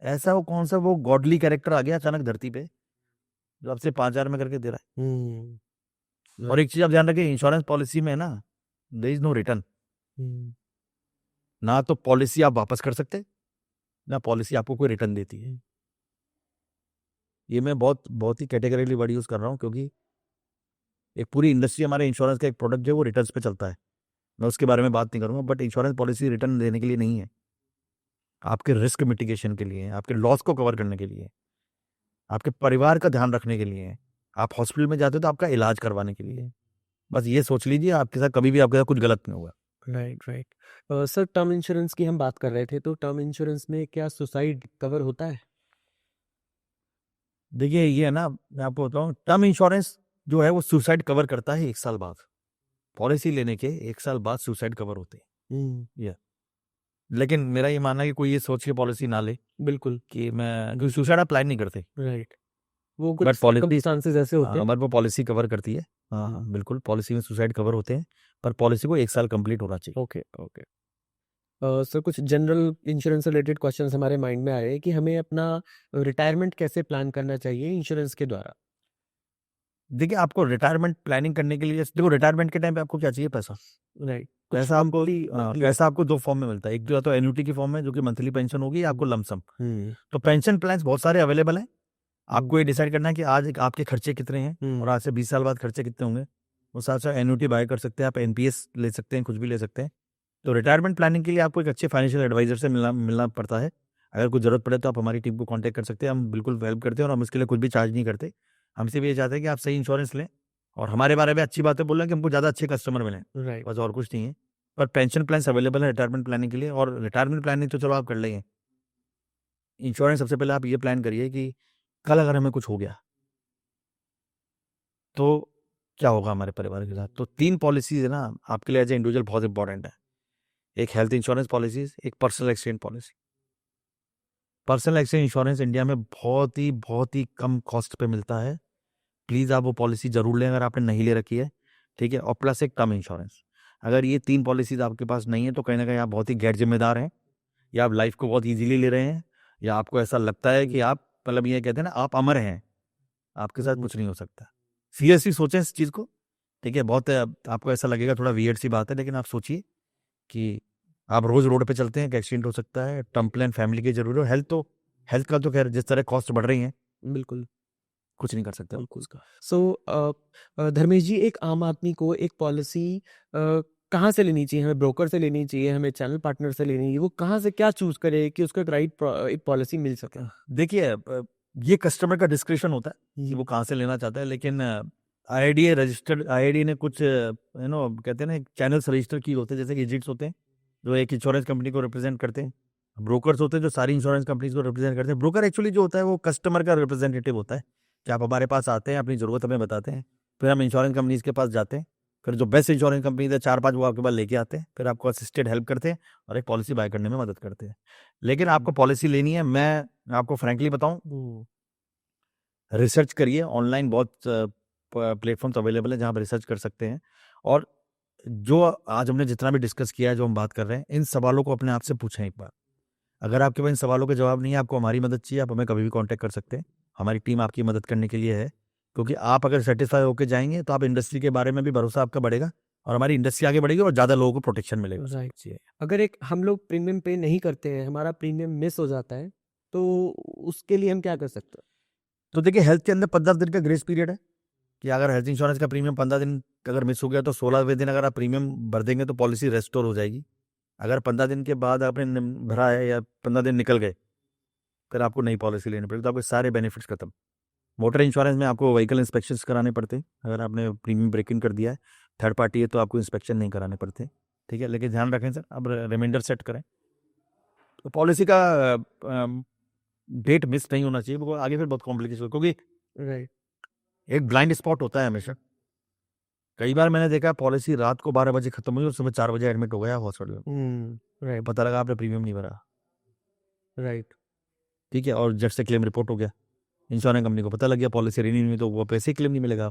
ऐसा वो कौन सा वो गॉडली कैरेक्टर आ गया अचानक धरती पे जो आपसे 5,000 में करके दे रहा है। और एक चीज आप ध्यान रखिए, इंश्योरेंस पॉलिसी में ना देयर इज नो रिटर्न। ना तो पॉलिसी आप वापस कर सकते, ना पॉलिसी आपको कोई रिटर्न देती है। ये मैं बहुत बहुत ही कैटेगरीली वर्ड यूज कर रहा हूँ, क्योंकि एक पूरी इंडस्ट्री हमारे इंश्योरेंस का एक प्रोडक्ट जो है वो रिटर्न्स पे चलता है। मैं उसके बारे में बात नहीं करूंगा, बट इंश्योरेंस पॉलिसी रिटर्न देने के लिए नहीं है, आपके रिस्क मिटिगेशन के लिए, आपके लॉस को कवर करने के लिए, आपके परिवार का ध्यान रखने के लिए। आप हॉस्पिटल में जाते हो तो आपका इलाज करवाने के लिए। बस ये सोच लीजिए आपके साथ कभी भी आपके साथ कुछ गलत नहीं होगा। Right, right. Sir term insurance की हम बात कर रहे थे, तो टर्म इंश्योरेंस में क्या सुसाइड कवर होता है? देखिए ये है ना, मैं आपको बताऊं, टर्म इंश्योरेंस जो है वो सुसाइड कवर करता है 1 साल बाद। पॉलिसी लेने के 1 साल बाद सुसाइड कवर होते हैं। लेकिन मेरा ये मानना है कि कोई ये सोच के पॉलिसी ना ले बिल्कुल कि मैं, क्योंकि सुसाइड आप प्लान नहीं करते, राइट। वो बट कुछ पॉलिसी सर्कमस्टांसेस ऐसे होते हैं। बट वो पॉलिसी कवर करती है। हाँ बिल्कुल, पॉलिसी में सुसाइड कवर होते हैं, पर पॉलिसी को 1 साल कंप्लीट होना चाहिए। Okay, okay. सर कुछ जनरल इंश्योरेंस रिलेटेड क्वेश्चंस हमारे माइंड में आए कि हमें अपना रिटायरमेंट कैसे प्लान करना चाहिए इंश्योरेंस के द्वारा? देखिए आपको रिटायरमेंट प्लानिंग करने के लिए, देखो रिटायरमेंट के टाइम पे आपको क्या चाहिए? पैसा। राइट। पैसा आपको पैसा आपको 2 फॉर्म में मिलता है, एक जो तो एन्युटी की फॉर्म में जो कि मंथली पेंशन होगी, आपको लमसम। तो पेंशन प्लान्स बहुत सारे अवेलेबल हैं। आपको ये डिसाइड करना है कि आज आपके खर्चे कितने हैं और आज से 20 साल बाद खर्चे कितने होंगे। उस हिसाब से एन्युटी बाय कर सकते हैं आप, एनपीएस ले सकते हैं, कुछ भी ले सकते हैं। तो रिटायरमेंट प्लानिंग के लिए आपको एक अच्छे फाइनेंशियल एडवाइजर से मिलना पड़ता है। अगर कुछ जरूरत पड़े तो आप हमारी टीम को कांटेक्ट कर सकते हैं, हम बिल्कुल हेल्प करते हैं और हम इसके लिए कुछ भी चार्ज नहीं करते। हम सिर्फ ये चाहते हैं कि आप सही इंश्योरेंस लें और हमारे बारे में अच्छी बातें बोलें कि हमको ज़्यादा अच्छे कस्टमर मिलें, राइट। बस और कुछ नहीं है। पर पेंशन प्लान्स अवेलेबल है रिटायरमेंट प्लानिंग के लिए, और रिटायरमेंट प्लानिंग तो चलो आप कर लेंगे, इंश्योरेंस सबसे पहले आप ये प्लान करिए कि कल अगर हमें कुछ हो गया तो क्या होगा हमारे परिवार के साथ। तो 3 पॉलिसीज है ना आपके लिए एज ए इंडिविजुअल बहुत इंपॉर्टेंट है। एक हेल्थ इंश्योरेंस पॉलिसीज, एक personal accident policy. Personal accident insurance India में बहुत ही कम कॉस्ट पे मिलता है। प्लीज़ आप वो पॉलिसी जरूर लें अगर आपने नहीं ले रखी है, ठीक है। और प्लस एक टर्म इंश्योरेंस। अगर ये 3 पॉलिसीज आपके पास नहीं है तो कहीं ना कहीं आप बहुत ही गैर जिम्मेदार हैं, या आप लाइफ को बहुत ईजीली ले रहे हैं, या आपको ऐसा लगता है कि आप मतलब ये कहते हैं ना आप अमर हैं, आपके साथ कुछ नहीं हो सकता। सीरियसली सोचें इस चीज़ को, ठीक है। बहुत आपको ऐसा लगेगा थोड़ा वियर्ड सी बात है, लेकिन आप सोचिए कि आप रोज रोड पे चलते हैं, एक्सीडेंट हो सकता है, टर्म प्लान फैमिली की जरूरी है। हेल्थ का तो खैर जिस तरह कॉस्ट बढ़ रही है बिल्कुल कुछ नहीं कर सकते बिल्कुल। सो धर्मेश जी, एक आम आदमी को एक पॉलिसी कहाँ से लेनी चाहिए? हमें ब्रोकर से लेनी चाहिए, हमें चैनल पार्टनर से लेनी चाहिए? वो कहाँ से क्या चूज करे कि उसको एक एक पॉलिसी मिल सके? देखिए ये कस्टमर का डिस्क्रिप्शन होता है कि वो कहाँ से लेना चाहता है, लेकिन आईआईडी रजिस्टर्ड, आईआईडी ने कुछ कहते हैं ना चैनल्स रजिस्टर किए होते हैं, जैसे कि एजेंट्स होते हैं जो एक इंश्योरेंस कंपनी को रिप्रेजेंट करते हैं, ब्रोकर्स होते हैं जो सारी इंश्योरेंस कंपनीज को रिप्रेजेंट करते हैं। ब्रोकर एक्चुअली जो होता है वो कस्टमर का रिप्रेजेंटेटिव होता है कि आप हमारे पास आते हैं, अपनी ज़रूरत हमें बताते हैं, फिर हम इंश्योरेंस कंपनीज के पास जाते हैं, फिर जो बेस्ट इंश्योरेंस कंपनी है 4-5 वो आपके पास लेके आते हैं, फिर आपको असिस्टेड हेल्प करते हैं और एक पॉलिसी बाय करने में मदद करते हैं। लेकिन आपको पॉलिसी लेनी है, मैं आपको फ्रेंकली बताऊं, रिसर्च करिए। ऑनलाइन बहुत प्लेटफॉर्म्स अवेलेबल है जहाँ आप रिसर्च कर सकते हैं। और जो आज हमने जितना भी डिस्कस किया है, जो हम बात कर रहे हैं, इन सवालों को अपने आप से पूछें एक बार। अगर आपके पास इन सवालों के जवाब नहीं है, आपको हमारी मदद चाहिए, आप हमें कभी भी कांटेक्ट कर सकते हैं। हमारी टीम आपकी मदद करने के लिए है, क्योंकि आप अगर सेटिस्फाई होकर जाएंगे तो आप इंडस्ट्री के बारे में भी भरोसा आपका बढ़ेगा और हमारी इंडस्ट्री आगे बढ़ेगी और ज़्यादा लोगों को प्रोटेक्शन मिलेगा। राइट। अगर एक हम लोग प्रीमियम पे नहीं करते हैं, हमारा प्रीमियम मिस हो जाता है, तो उसके लिए हम क्या कर सकते हैं? तो देखिए हेल्थ के अंदर 15 दिन का ग्रेस पीरियड है कि अगर हेल्थ इंश्योरेंस का प्रीमियम 15 दिन अगर मिस हो गया तो 16वें दिन अगर आप प्रीमियम भर देंगे तो पॉलिसी रेस्टोर हो जाएगी। अगर 15 दिन के बाद आपने भरा है या 15 दिन निकल गए, फिर आपको नई पॉलिसी लेनी पड़ेगी, तो आपके सारे बेनिफिट्स खत्म। मोटर इंश्योरेंस में आपको व्हीकल इंस्पेक्शन कराने पड़ते हैं अगर आपने प्रीमियम ब्रेक इन कर दिया है, थर्ड पार्टी है तो आपको इंस्पेक्शन नहीं कराने पड़ते, ठीक है। लेकिन ध्यान रखें सर, अब रिमाइंडर सेट करें तो पॉलिसी का डेट मिस नहीं होना चाहिए, because आगे फिर बहुत कॉम्प्लिकेशन, क्योंकि राइट। एक ब्लाइंड स्पॉट होता है हमेशा। कई बार मैंने देखा पॉलिसी रात को 12 बजे खत्म हुई और सुबह 4 बजे एडमिट हो गया हॉस्पिटल में, राइट पता लगा आपने प्रीमियम नहीं भरा, राइट। ठीक है। और जट से क्लेम रिपोर्ट हो गया, इंश्योरेंस कंपनी को पता लग गया पॉलिसी रिन्यू नहीं हुई, तो वो पैसे ही क्लेम नहीं मिलेगा।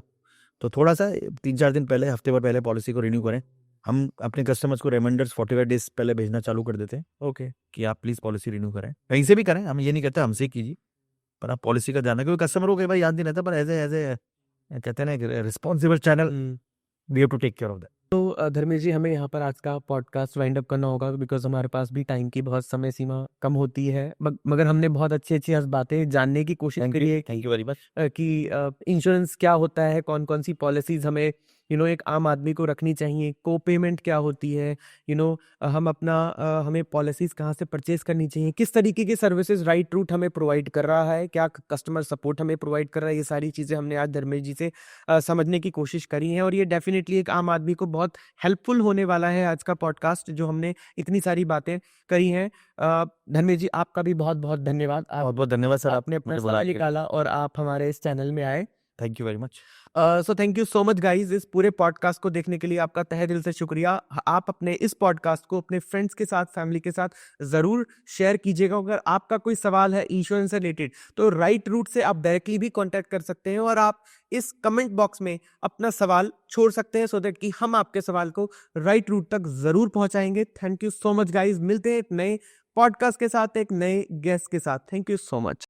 तो थोड़ा सा 3-4 दिन पहले, हफ्ते भर पहले पॉलिसी को रिन्यू करें। हम अपने कस्टमर्स को रिमाइंडर्स 45 डेज पहले भेजना चालू कर देते हैं ओके। कि आप प्लीज़ पॉलिसी रिन्यू करें, कहीं से भी करें, हम ये नहीं कहते हमसे ही कीजिए, पर आप पॉलिसी का ध्यान रखें, क्योंकि कस्टमर को कई बार याद नहीं रहता, पर एज ए कहते हैं ना responsible channel we have to take care of that. तो धर्मेश जी, हमें यहाँ पर आज का पॉडकास्ट वाइंड अप करना होगा, बिकॉज हमारे पास भी टाइम की बहुत समय सीमा कम होती है, मगर हमने बहुत अच्छी अच्छी बातें जानने की कोशिश करी है थैंक यू वेरी मच। कि इंश्योरेंस क्या होता है, कौन कौन सी पॉलिसीज हमें एक आम आदमी को रखनी चाहिए, को पेमेंट क्या होती है, हम अपना हमें पॉलिसीज कहाँ से परचेज करनी चाहिए, किस तरीके की सर्विसेज राइट रूट हमें प्रोवाइड कर रहा है, क्या कस्टमर सपोर्ट हमें प्रोवाइड कर रहा है, ये सारी चीज़ें हमने आज धर्मेश जी से समझने की कोशिश करी हैं, और ये डेफिनेटली एक आम आदमी को बहुत हेल्पफुल होने वाला है आज का पॉडकास्ट, जो हमने इतनी सारी बातें करी हैं। धर्मेश जी, आपका भी बहुत बहुत धन्यवाद। बहुत बहुत धन्यवाद सर, आपने अपना समय निकाला और आप हमारे इस चैनल में आए। Thank you very much. So thank you so much guys, इस पूरे पॉडकास्ट को देखने के लिए आपका तहे दिल से शुक्रिया। आप अपने इस पॉडकास्ट को अपने फ्रेंड्स के साथ, फैमिली के साथ जरूर शेयर कीजिएगा। अगर आपका कोई सवाल है इंश्योरेंस से रिलेटेड, तो राइट रूट से आप डायरेक्टली भी कांटेक्ट कर सकते हैं, और आप इस कमेंट बॉक्स में अपना सवाल छोड़ सकते हैं, सो दैट कि हम आपके सवाल को राइट रूट तक जरूर पहुंचाएंगे। Thank you so much guys, मिलते हैं एक नए पॉडकास्ट के साथ, एक नए गेस्ट के साथ। Thank you so much.